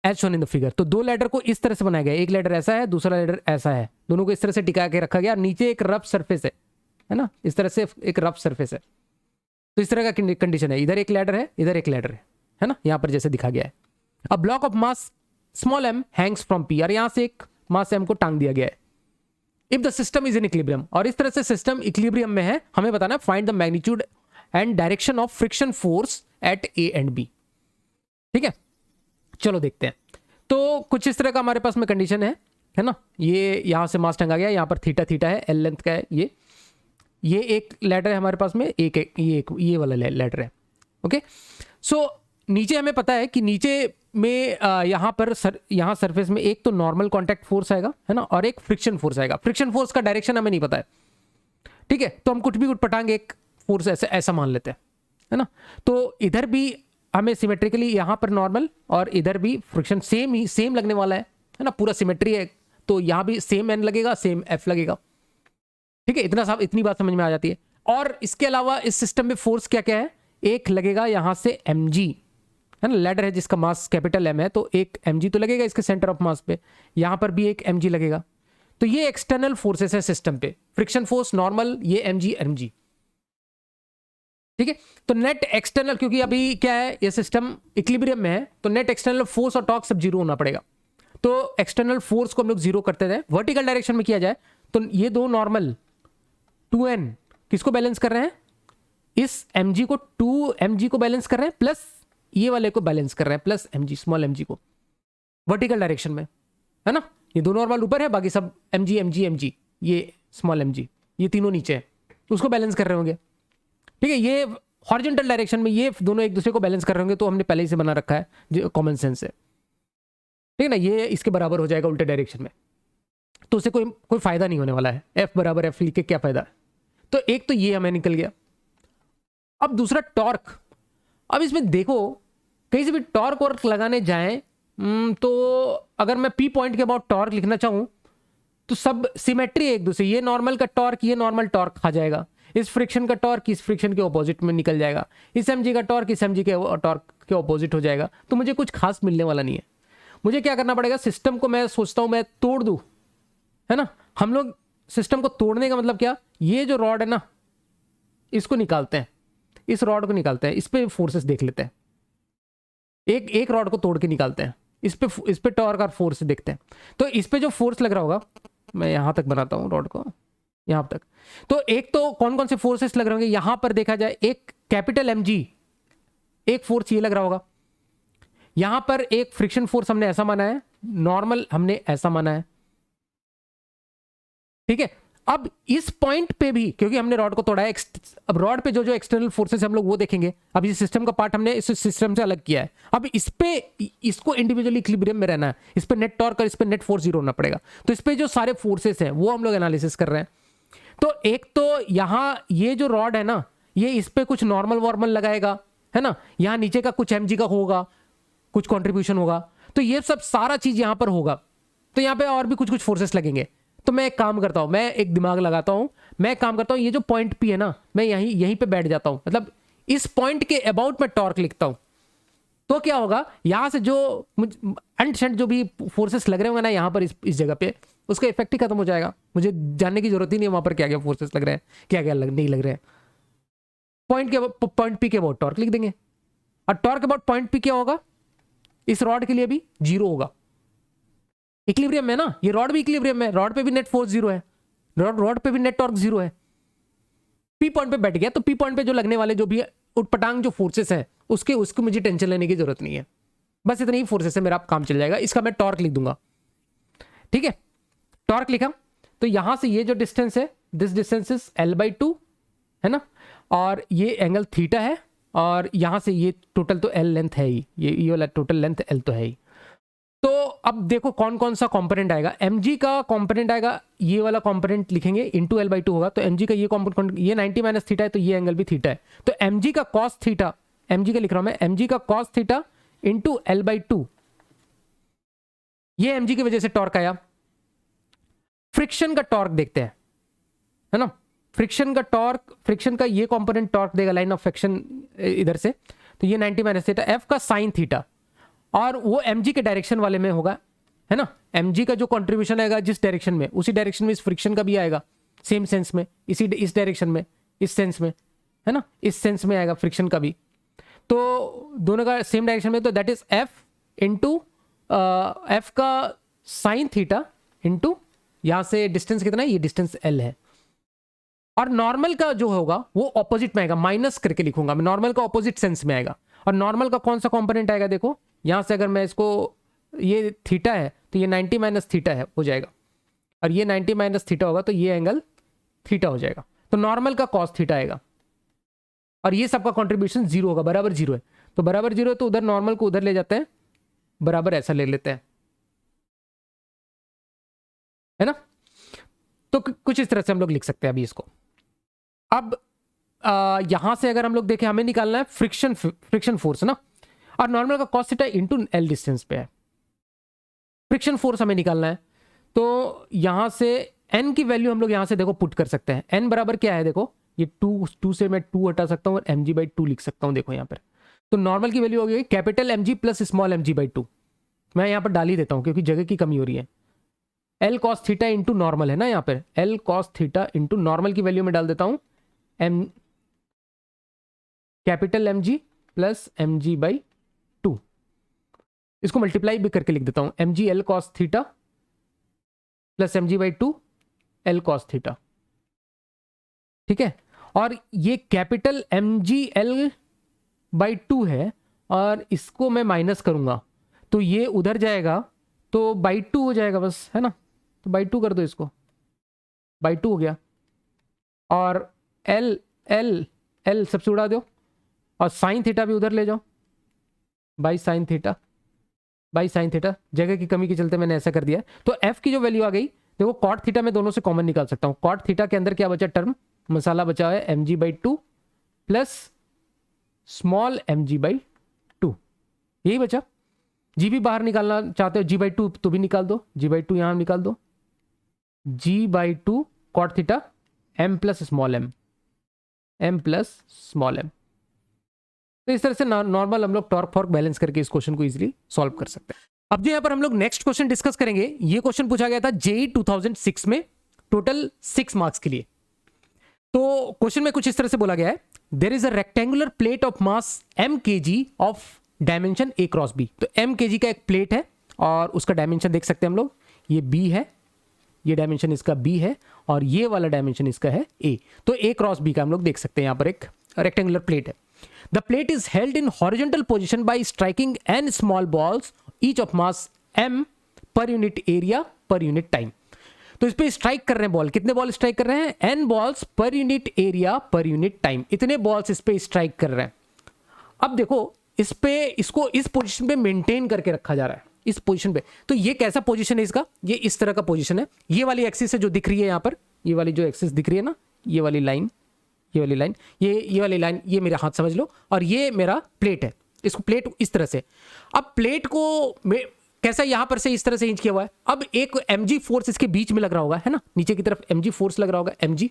as shown in the figure. तो 2 लैडर को इस तरह से बनाया गया, एक लैडर ऐसा है, दूसरा लैडर ऐसा है, दोनों को इस तरह से टिका के रखा गया, नीचे एक रफ सरफेस है ना, इस तरह से एक रफ सरफेस है। तो इस तरह का कंडीशन है, इधर एक लैडर है, इधर एक लैडर है ना, यहां पर जैसे दिखा गया है। A block of mass small m Hanks from P, और यहां से एक मास m को टांग दिया गया है। If the system is in equilibrium, और इस तरह से सिस्टम इक्विलिब्रियम में है, हमें बताना है find the magnitude and direction of friction force at A and B। ठीक है, चलो देखते हैं। तो कुछ इस तरह का हमारे पास में कंडीशन है ना, ये यहां से मास टंगा गया, यहां पर थीटा है, L लेंथ का है, ये एक लैडर है हमारे पास में, ये वाला लैडर है। ओके, सो नीचे हमें पता है कि नीचे में यहाँ पर यहाँ सरफेस में एक तो नॉर्मल कांटेक्ट फोर्स आएगा, है ना, और एक फ्रिक्शन फोर्स आएगा। फ्रिक्शन फोर्स का डायरेक्शन हमें नहीं पता है, ठीक है, तो हम कुछ भी पटांगे, एक फोर्स ऐसा मान लेते हैं, है ना। तो इधर भी हमें सिमेट्रिकली यहाँ पर नॉर्मल और इधर भी फ्रिक्शन सेम लगने वाला है ना, पूरा सिमेट्री है, तो यहाँ भी सेम n लगेगा, सेम f लगेगा। ठीक है, इतनी बात समझ में आ जाती है। और इसके अलावा इस सिस्टम में फोर्स क्या क्या है, एक लगेगा यहाँ से mg, है ना, लैडर है जिसका मास कैपिटल M है, तो एक mg तो लगेगा इसके सेंटर ऑफ मास पे, यहाँ पर भी एक mg लगेगा। तो ये एक्सटर्नल फोर्सेस है सिस्टम पे, फ्रिक्शन फोर्स नॉर्मल, ये mg। ठीक है, तो नेट एक्सटर्नल, क्योंकि अभी क्या है ये सिस्टम इक्विलिब्रियम में है, तो नेट एक्सटर्नल फोर्स और टॉर्क सब जीरो होना पड़ेगा। तो एक्सटर्नल फोर्स को हम लोग जीरो करते थे। वर्टिकल डायरेक्शन में किया जाए तो ये दो नॉर्मल 2n किसको बैलेंस कर रहे हैं, इस mg को 2mg को बैलेंस कर रहे हैं, प्लस ये वाले को बैलेंस कर रहे हैं, प्लस mg स्मॉल mg को वर्टिकल डायरेक्शन में, है ना। ये दो नॉर्मल ऊपर है, बाकी सब mg, ये स्मॉल mg, ये तीनों नीचे है, उसको बैलेंस कर रहे होंगे। ठीक है, ये हॉरिजॉन्टल डायरेक्शन में ये दोनों एक दूसरे को बैलेंस कर रहे होंगे, तो हमने पहले ही से बना रखा है जो कॉमन सेंस है, ठीक है ना। ये इसके बराबर हो जाएगा उल्टे डायरेक्शन में, तो उससे कोई फायदा नहीं होने वाला है, f बराबर f लिख के क्या फायदा है। तो एक तो ये हमें निकल गया। अब दूसरा टॉर्क, अब इसमें देखो कहीं से भी टॉर्क वर्क लगाने जाएं तो अगर मैं P पॉइंट के अबाउट टॉर्क लिखना चाहूं तो सब सिमेट्री एक दूसरे, ये नॉर्मल का टॉर्क ये नॉर्मल टॉर्क खा जाएगा, इस फ्रिक्शन का टॉर्क इस फ्रिक्शन के ऑपोजिट में निकल जाएगा, इस mg का टॉर्क इस mg के टॉर्क के ऑपोजिट हो जाएगा। तो मुझे कुछ खास मिलने वाला नहीं है। मुझे क्या करना पड़ेगा, सिस्टम को मैं सोचता हूं मैं तोड़ दूं, है ना। हम लोग सिस्टम को तोड़ने का मतलब क्या, ये जो रॉड है ना इसको निकालते हैं, इस रॉड को निकालते हैं, इस पे फोर्सेस देख लेते हैं, एक रॉड को तोड़ के निकालते हैं, इस पे टॉर्क और फोर्स देखते हैं। तो इस पे जो फोर्स लग रहा होगा, मैं यहां तक बनाता हूं रॉड को, यहां तक। तो एक तो कौन कौन से फोर्सेस लग रहे होंगे, यहां पर देखा जाए एक कैपिटल mg, एक फोर्स ये लग रहा होगा, यहां पर एक फ्रिक्शन फोर्स हमने ऐसा माना है, नॉर्मल हमने ऐसा माना है, ठीक है। अब इस पॉइंट पे भी क्योंकि हमने रॉड को तोड़ा है, अब रॉड पे जो जो एक्सटर्नल फोर्सेस हम लोग वो देखेंगे। अब इस सिस्टम का पार्ट हमने इस सिस्टम से अलग किया है, अब इस पे इसको इंडिविजुअली इक्विलिब्रियम में रहना है, इस पे नेट टॉर्क और इस पे नेट फोर्स जीरो होना पड़ेगा। तो इस पे जो सारे फोर्सेस हैं वो हम लोग एनालिसिस कर रहे हैं। तो एक तो यहां ये जो रॉड है ना, ये इस पे कुछ नॉर्मल वॉर्मल लगाएगा, है ना, यहां नीचे का कुछ mg का होगा, कुछ कंट्रीब्यूशन होगा, तो ये सब सारा चीज यहां पर होगा। तो यहां पे और भी कुछ कुछ फोर्सेस लगेंगे। तो मैं एक काम करता हूं, मैं एक दिमाग लगाता हूं, मैं एक काम करता हूं, ये जो पॉइंट पी है ना, मैं यहीं पे बैठ जाता हूं, मतलब इस पॉइंट के अबाउट मैं टॉर्क लिखता हूं। तो क्या होगा, यहां से जो अनसेंट जो भी फोर्सेस लग रहे होंगे ना यहां पर इस जगह पे, उसका इफेक्ट ही खत्म हो जाएगा। मुझे जानने की जरूरत ही नहीं है वहां पर क्या क्या फोर्सेस लग रहे हैं, क्या क्या नहीं लग रहे हैं। पॉइंट पी के अबाउट टॉर्क लिख देंगे, और टॉर्क अबाउट पॉइंट पी क्या होगा, इस रॉड के लिए भी जीरो होगा। इक्विलिब्रियम में ना, ये रॉड भी इक्विलिब्रियम में, रॉड पे भी नेट फोर्स जीरो है, रॉड पे भी नेट टॉर्क जीरो है। पी पॉइंट पे बैठ गया, तो पी पॉइंट पे जो लगने वाले जो भी उटपटांग जो फोर्सेस हैं उसको मुझे टेंशन लेने की जरूरत नहीं है। बस इतनी ही फोर्सेस है, मेरा काम चल जाएगा। इसका मैं टॉर्क लिख दूंगा, ठीक है। टॉर्क लिखा, तो यहां से ये जो डिस्टेंस है, दिस डिस्टेंस इज L/2, है ना, और ये एंगल थीटा है, और यहां से ये टोटल तो L लेंथ है ही, ये वाला टोटल लेंथ L तो है ही। तो अब देखो कौन कौन सा कंपोनेंट आएगा। mg का कंपोनेंट आएगा, ये वाला कंपोनेंट लिखेंगे, इंटू L/2 होगा। तो mg का ये कंपोनेंट, ये 90 माइनस थीटा है, तो ये एंगल भी थीटा है। तो mg का कॉस थीटा, mg का लिख रहा हूं मैं, mg का कॉस थीटा इंटू L/2, ये mg की वजह से टॉर्क आया। फ्रिक्शन का टॉर्क देखते हैं, है ना। फ्रिक्शन का टॉर्क, फ्रिक्शन का ये कंपोनेंट टॉर्क देगा, लाइन ऑफ फ्रिक्शन इधर से, तो ये 90 माइनस थीटा, f का साइन थीटा, और वो mg के डायरेक्शन वाले में होगा, है ना। mg का जो कंट्रीब्यूशन आएगा जिस डायरेक्शन में, उसी डायरेक्शन में इस फ्रिक्शन का भी आएगा, सेम सेंस में, इस डायरेक्शन में, इस सेंस में, है ना, इस सेंस में आएगा फ्रिक्शन का भी। तो दोनों का सेम डायरेक्शन में, तो that is f into F का साइन थीटा इंटू यहां से डिस्टेंस कितना है, ये डिस्टेंस L है। और नॉर्मल का जो होगा वो ऑपोजिट में आएगा, माइनस करके लिखूंगा मैं, नॉर्मल का ऑपोजिट सेंस में आएगा। और नॉर्मल का कौन सा कंपोनेंट आएगा, देखो यहां से अगर मैं इसको, ये थीटा है तो ये 90 माइनस थीटा है हो जाएगा, और ये 90 माइनस थीटा होगा तो ये एंगल थीटा हो जाएगा। तो नॉर्मल का कॉस थीटा आएगा, और ये सबका कंट्रीब्यूशन जीरो होगा, बराबर जीरो है। तो बराबर जीरो है, तो उधर नॉर्मल को उधर ले जाते हैं, बराबर ऐसा ले लेते हैं, है ना। तो कुछ इस तरह से हम लोग लिख सकते हैं अभी इसको। अब यहां से अगर हम लोग देखें, हमें निकालना है फ्रिक्शन फोर्स ना, और नॉर्मल का cos theta into L distance पे है, फ्रिक्शन फोर्स हमें निकालना है। तो यहां से n की वैल्यू हम लोग यहां से देखो पुट कर सकते हैं। n बराबर क्या है, देखो ये 2 से मैं 2 हटा सकता हूं और mg/2 लिख सकता हूं, देखो यहां पर। तो नॉर्मल की वैल्यू होगी capital mg plus small mg/2, मैं यहां पर डाल ही देता हूं क्योंकि जगह की कमी हो रही है। L cos theta into normal है ना, यहाँ पर L cos theta into normal की वैल्यू में डाल देता हूं कैपिटल mg प्लस mg/2, इसको मल्टीप्लाई भी करके लिख देता हूं, mg L cos theta plus mg/2 L cos theta, ठीक है। और ये कैपिटल mg L/2 है, और इसको मैं माइनस करूंगा तो ये उधर जाएगा, तो by 2 हो जाएगा बस, है ना। तो by 2 कर दो इसको, by 2 हो गया। और L L L सबसे उड़ा दो, और साइन थीटा भी उधर ले जाओ, बाई साइन थीटा, जगह की कमी के चलते मैंने ऐसा कर दिया। तो f की जो वैल्यू आ गई, देखो कॉट थीटा में दोनों से कॉमन निकाल सकता हूँ। कॉट थीटा के अंदर क्या बचा टर्म, मसाला बचा है mg/2 प्लस स्मॉल mg/2, यही बचा। जी भी बाहर निकालना चाहते हो g/2 तो भी निकाल दो, g/2 यहां निकाल दो, G/2 cot theta m plus small m plus small m। तो इस तरह से नॉर्मल हम लोग टॉर्क फॉर्क बैलेंस करके इस क्वेश्चन को इजीली सॉल्व कर सकते हैं। अब जो यहाँ पर हम लोग नेक्स्ट क्वेश्चन डिस्कस करेंगे, ये क्वेश्चन पूछा गया था जेईई 2006 में, टोटल 6 मार्क्स के लिए। तो क्वेश्चन में कुछ इस तरह से बोला गया है, there is a rectangular plate of mass m kg of dimension a cross b। तो m kg का एक प्लेट है और उसका डायमेंशन देख सकते हैं हम लोग, ये b है, ये डायमेंशन इसका b है और ये वाला डायमेंशन इसका है a। तो a क्रॉस b का हम लोग देख सकते हैं, यहाँ पर एक रेक्टेंगुलर प्लेट है। The plate is held in horizontal position by striking n small balls each of mass m per unit area per unit time. तो इस पे स्ट्राइक कर रहे हैं बॉल, कितने बॉल स्ट्राइक कर रहे हैं, n balls per unit area per unit time, इतने बॉल्स इस पे स्ट्राइक कर रहे हैं। अब देखो इस पे इसको इस पोजीशन पे मेंटेन करके रखा जा रहा है, इस पोजीशन पे। तो ये कैसा पोजीशन है इसका, ये इस तरह का पोजीशन है। ये वाली एक्सिस है जो दिख रही है यहाँ पर, ये वाली जो एक्सिस दिख रही है ना, ये वाली लाइन, ये वाली लाइन, ये वाली लाइन, ये मेरा हाथ समझ लो, और ये मेरा प्लेट है। इसको प्लेट इस तरह से, अब प्लेट को कैसा यहां पर से इस तरह से हिंज किया हुआ है। अब एक mg फोर्स इसके बीच में लग रहा होगा, है ना, नीचे की तरफ mg फोर्स लग रहा होगा, mg।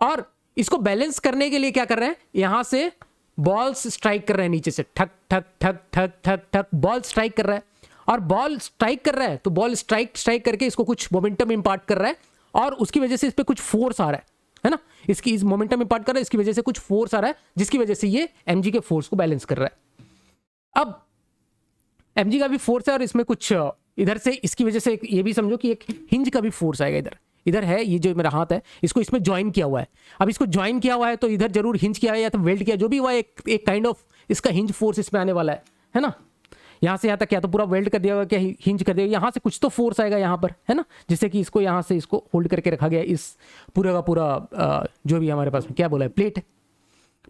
और इसको बैलेंस करने के लिए क्या कर रहे हैं, यहां से बॉल्स स्ट्राइक कर रहे हैं नीचे से, ठक ठक ठक ठक ठक ठक बॉल स्ट्राइक कर रहा है। और बॉल स्ट्राइक कर रहा है तो बॉल स्ट्राइक करके इसको कुछ मोमेंटम इंपार्ट कर रहा है, और उसकी वजह से इस पर कुछ फोर्स आ रहा है ना, इसकी इस मोमेंटम इंपार्ट कर रहा है, इसकी वजह से कुछ फोर्स आ रहा है, जिसकी वजह से ये mg के फोर्स को बैलेंस कर रहा है। अब mg का भी फोर्स है और इसमें कुछ इधर से इसकी वजह से ये भी समझो कि एक हिंज का भी फोर्स आएगा, इधर है, ये जो मेरा हाथ है इसको इसमें ज्वाइन किया हुआ है। अब इसको ज्वाइन किया हुआ है तो इधर जरूर हिंज किया है या तो वेल्ड किया, जो भी हुआ एक काइंड ऑफ इसका हिंज फोर्स इसमें आने वाला है ना। यहाँ से यहाँ तक या तो पूरा वेल्ड कर दिया होगा, क्या हिंज कर दिया, यहाँ से कुछ तो फोर्स आएगा यहाँ पर, है ना, जिससे कि इसको यहाँ से इसको होल्ड करके रखा गया, इस पूरा का पूरा जो भी हमारे पास में क्या बोला है, प्लेट है,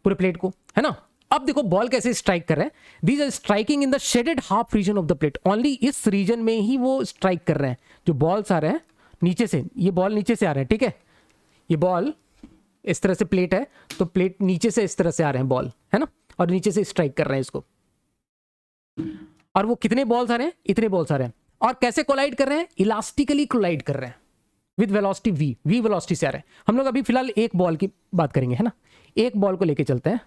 पूरे प्लेट को, है ना। अब देखो बॉल कैसे स्ट्राइक कर रहे हैं, these are striking in the shaded half region of the plate, only इस रीजन में ही वो स्ट्राइक कर रहे हैं। जो बॉल्स आ रहे हैं नीचे से, ये बॉल नीचे से आ रहे हैं, ठीक है, ये बॉल इस तरह से प्लेट है तो प्लेट नीचे से इस तरह से आ रहे हैं बॉल, है ना, और नीचे से स्ट्राइक कर रहे हैं इसको। और वो कितने बॉल्स आ रहे हैं, इतने बॉल्स आ रहे हैं, और कैसे कोलाइड कर रहे हैं, इलास्टिकली कोलाइड कर रहे हैं विद वेलोसिटी v वेलोसिटी से आ रहे हैं। हम लोग अभी फिलहाल एक बॉल की बात करेंगे, है ना, एक बॉल को लेके चलते हैं।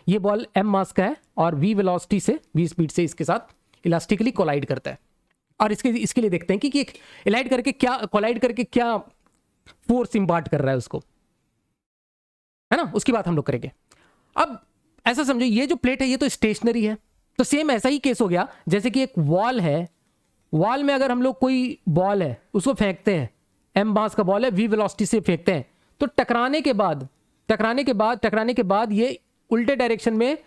ये बॉल m मास का है और v वेलोसिटी से, v स्पीड से इसके साथ इलास्टिकली कोलाइड करता है। और इसके लिए देखते हैं कि कोलाइड करके क्या फोर्स इंपार्ट कर रहा है उसको, है ना, उसकी बात हम लोग करेंगे। अब ऐसा समझो ये जो प्लेट है ये तो स्टेशनरी है, तो सेम ऐसा ही केस हो गया जैसे कि एक वॉल है, वॉल में अगर हम लोग कोई बॉल है उसको फेंकते हैं, m मास का बॉल है, v वेलोसिटी से फेंकते हैं, तो टकराने के बाद ये उल्टे डायरेक्शन में,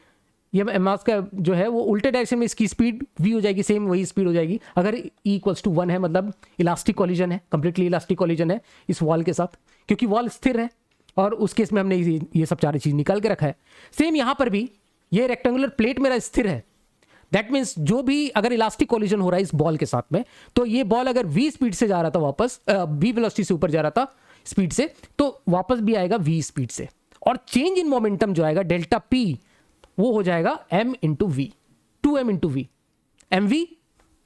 ये मास का जो है वो उल्टे डायरेक्शन में इसकी स्पीड v हो जाएगी, सेम वही स्पीड हो जाएगी। अगर E = 1 है मतलब इलास्टिक कॉलिजन है, कंप्लीटली इलास्टिक कॉलिजन है इस वॉल के साथ, क्योंकि वॉल स्थिर है और उस केस में हमने ये सब सारी चीज निकाल के रखा है। सेम यहां पर भी ये रेक्टेंगुलर प्लेट मेरा स्थिर है, दैट मीन्स जो भी अगर इलास्टिक कॉलिजन हो रहा है इस बॉल के साथ में, तो ये बॉल अगर v स्पीड से जा रहा था वापस, v वेलोसिटी से ऊपर जा रहा था स्पीड से, तो वापस भी आएगा v स्पीड से, और चेंज इन मोमेंटम जो आएगा डेल्टा p वो हो जाएगा m into v, 2m into v, mv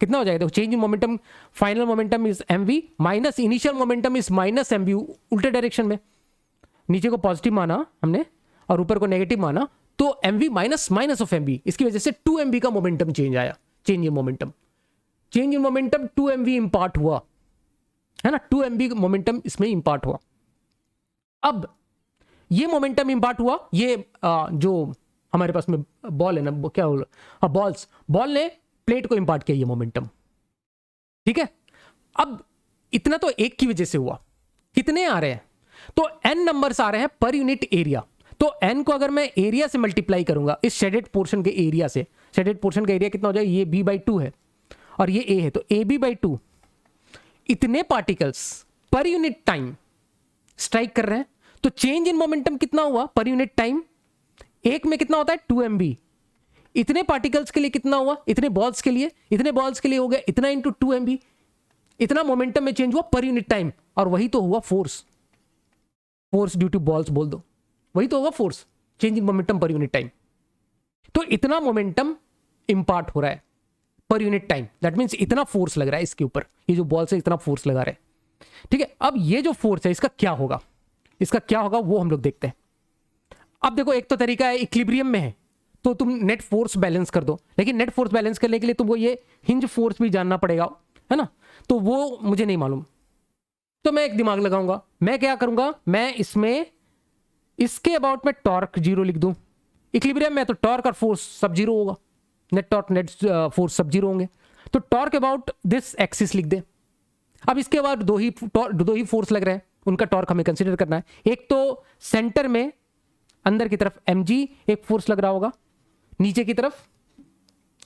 कितना हो जाएगा, देखो change in momentum, final momentum is mv minus initial momentum is minus mv, उल्टे डायरेक्शन में, नीचे को पॉजिटिव माना हमने और ऊपर को नेगेटिव माना, तो mv माइनस ऑफ mv, इसकी वजह से 2mv का मोमेंटम चेंज आया, चेंज इन मोमेंटम 2mv इंपार्ट हुआ, है ना, 2mv मोमेंटम इसमें इंपार्ट हुआ। अब ये मोमेंटम इंपार्ट हुआ, ये जो हमारे पास में बॉल है ना, क्या बोल, हाँ बॉल ने प्लेट को इंपार्ट किया ये मोमेंटम, ठीक है। अब इतना तो एक की वजह से हुआ, कितने आ रहे हैं, तो n नंबर्स आ रहे हैं पर यूनिट एरिया। तो n को अगर मैं एरिया से मल्टीप्लाई करूंगा, इस शेडेड पोर्शन के एरिया से, शेडेड पोर्शन का एरिया कितना हो जाएगा, ये b/2 है और ये a है, तो ab/2, इतने particles per unit time strike कर रहे हैं। तो चेंज इन मोमेंटम कितना हुआ पर यूनिट टाइम, एक में कितना होता है 2mv, इतने पार्टिकल्स के लिए कितना हुआ, इतने बॉल्स के लिए हो गया इतना इंटू 2mv, इतना मोमेंटम में चेंज हुआ पर यूनिट टाइम, और वही तो हुआ फोर्स ड्यू टू बॉल्स बोल दो, वही तो होगा force, change in momentum per unit time. तो इतना मोमेंटम इंपार्ट हो रहा है per unit time, that means इतना फोर्स लग रहा है इसके ऊपर, ये जो बॉल से इतना फोर्स लगा रहा है, ठीक है, अब ये जो फोर्स है इसका क्या होगा, इसका क्या होगा वो हम लोग देखते हैं। अब देखो एक तो तरीका है इक्विलिब्रियम में है तो तुम नेट फोर्स बैलेंस कर दो, लेकिन नेट फोर्स बैलेंस करने के लिए तुमको ये हिंज फोर्स भी जानना पड़ेगा, है ना, तो वो मुझे नहीं मालूम। तो मैं एक दिमाग लगाऊंगा, मैं क्या करूंगा, मैं इसमें इसके अबाउट में टॉर्क 0 लिख दूं। इक्विलिब्रियम में तो टॉर्क और फोर्स सब 0 होगा, नेट टॉर्क नेट फोर्स सब 0 होंगे, तो टॉर्क अबाउट दिस एक्सिस लिख दे। अब इसके बाद दो ही फोर्स लग रहे हैं, उनका टॉर्क हमें कंसीडर करना है। एक तो सेंटर में अंदर की तरफ mg एक फोर्स लग रहा होगा, नीचे की तरफ,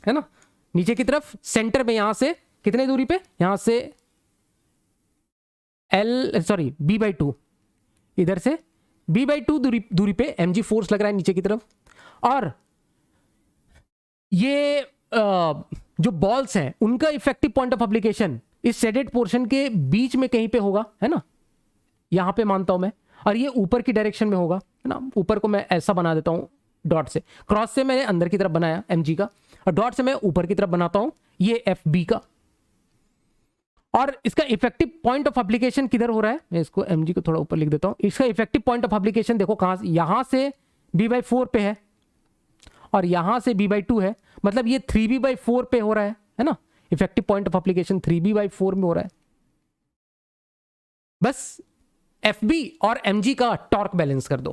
है ना, नीचे की तरफ सेंटर में यहां से कितने दूरी पे, यहां से b/2, इधर से b/2 दूरी पे mg फोर्स लग रहा है नीचे की तरफ। और ये जो बॉल्स हैं उनका इफेक्टिव पॉइंट ऑफ एप्लीकेशन इस शेडेड पोर्शन के बीच में कहीं पे होगा, है ना, यहां पे मानता हूं मैं, और ये ऊपर की डायरेक्शन में होगा, है ना। ऊपर को मैं ऐसा बना देता हूं डॉट से, क्रॉस से मैंने अंदर की तरफ बनाया mg का, और डॉट से मैं ऊपर की तरफ बनाता हूं ये fb का। और इसका इफेक्टिव पॉइंट ऑफ एप्लीकेशन किधर हो रहा है, मैं इसको mg को थोड़ा ऊपर लिख देता हूं। इसका इफेक्टिव पॉइंट ऑफ एप्लीकेशन देखो कहां से, यहां से b/4 पे है और यहां से b/2 है, मतलब ये 3b/4 पे हो रहा है ना। Effective point of application 3b/4 में हो रहा है। बस FB और mg का टॉर्क बैलेंस कर दो,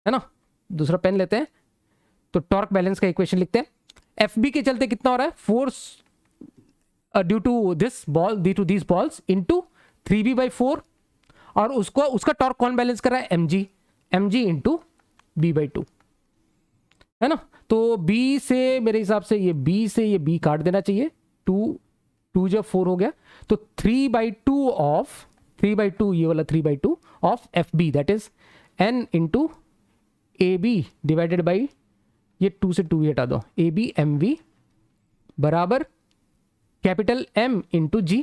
है ना। दूसरा पेन लेते हैं तो टॉर्क बैलेंस का इक्वेशन लिखते हैं। FB के चलते कितना हो रहा है, force due to this ball, due to this balls into 3b/4, और उसका टॉर्क कौन बैलेंस कर रहा है, mg इनटू b/2, है ना। तो B से मेरे हिसाब से ये B से ये B काट देना चाहिए, 2 जब 4 हो गया तो 3/2 ये वाला 3/2 of FB, that is n into AB divided by, ये 2 से 2 ही हटा दो, AB mv बराबर कैपिटल M इंटू G।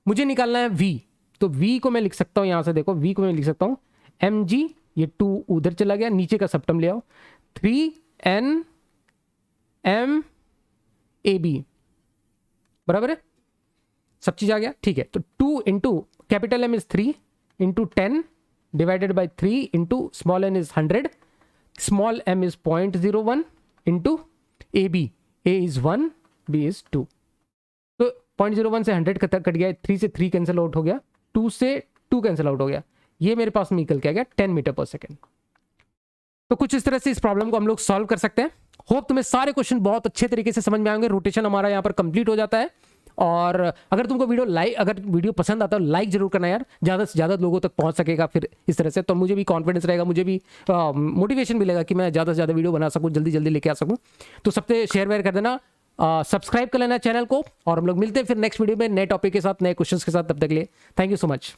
मुझे निकालना है V, तो V को मैं लिख सकता हूं, यहां से देखो V को मैं लिख सकता हूं mg, ये 2 उधर चला गया, नीचे का सबटर्म ले आओ, 3n m AB बराबर है, सब चीज आ गया, ठीक है। तो 2 into capital M is 3 into 10 divided by 3 into small n is 100, small m is 0.01 into AB, A is 1, B is 2। तो 0.01 से 100 कट गया, 3 से 3 कैंसिल आउट हो गया, 2 से 2 कैंसिल आउट हो गया, ये मेरे पास निकल के आ गया 10 मीटर पर सेकेंड। तो कुछ इस तरह से इस प्रॉब्लम को हम लोग सॉल्व कर सकते हैं। होप तुम्हें सारे क्वेश्चन बहुत अच्छे तरीके से समझ में आएंगे। रोटेशन हमारा यहाँ पर कंप्लीट हो जाता है। और अगर तुमको वीडियो पसंद आता है लाइक जरूर करना यार, ज़्यादा से ज़्यादा लोगों तक पहुंच सकेगा फिर इस तरह से, तो मुझे भी कॉन्फिडेंस रहेगा, मुझे भी मोटिवेशन मिलेगा कि मैं ज़्यादा से ज़्यादा वीडियो बना सकूँ, जल्दी जल्दी लेके आ सकूँ। तो सबसे शेयर वेयर कर देना, सब्सक्राइब कर लेना चैनल को, और हम लोग मिलते हैं फिर नेक्स्ट वीडियो में नए टॉपिक के साथ, नए क्वेश्चंस के साथ। तब तक के लिए थैंक यू सो मच।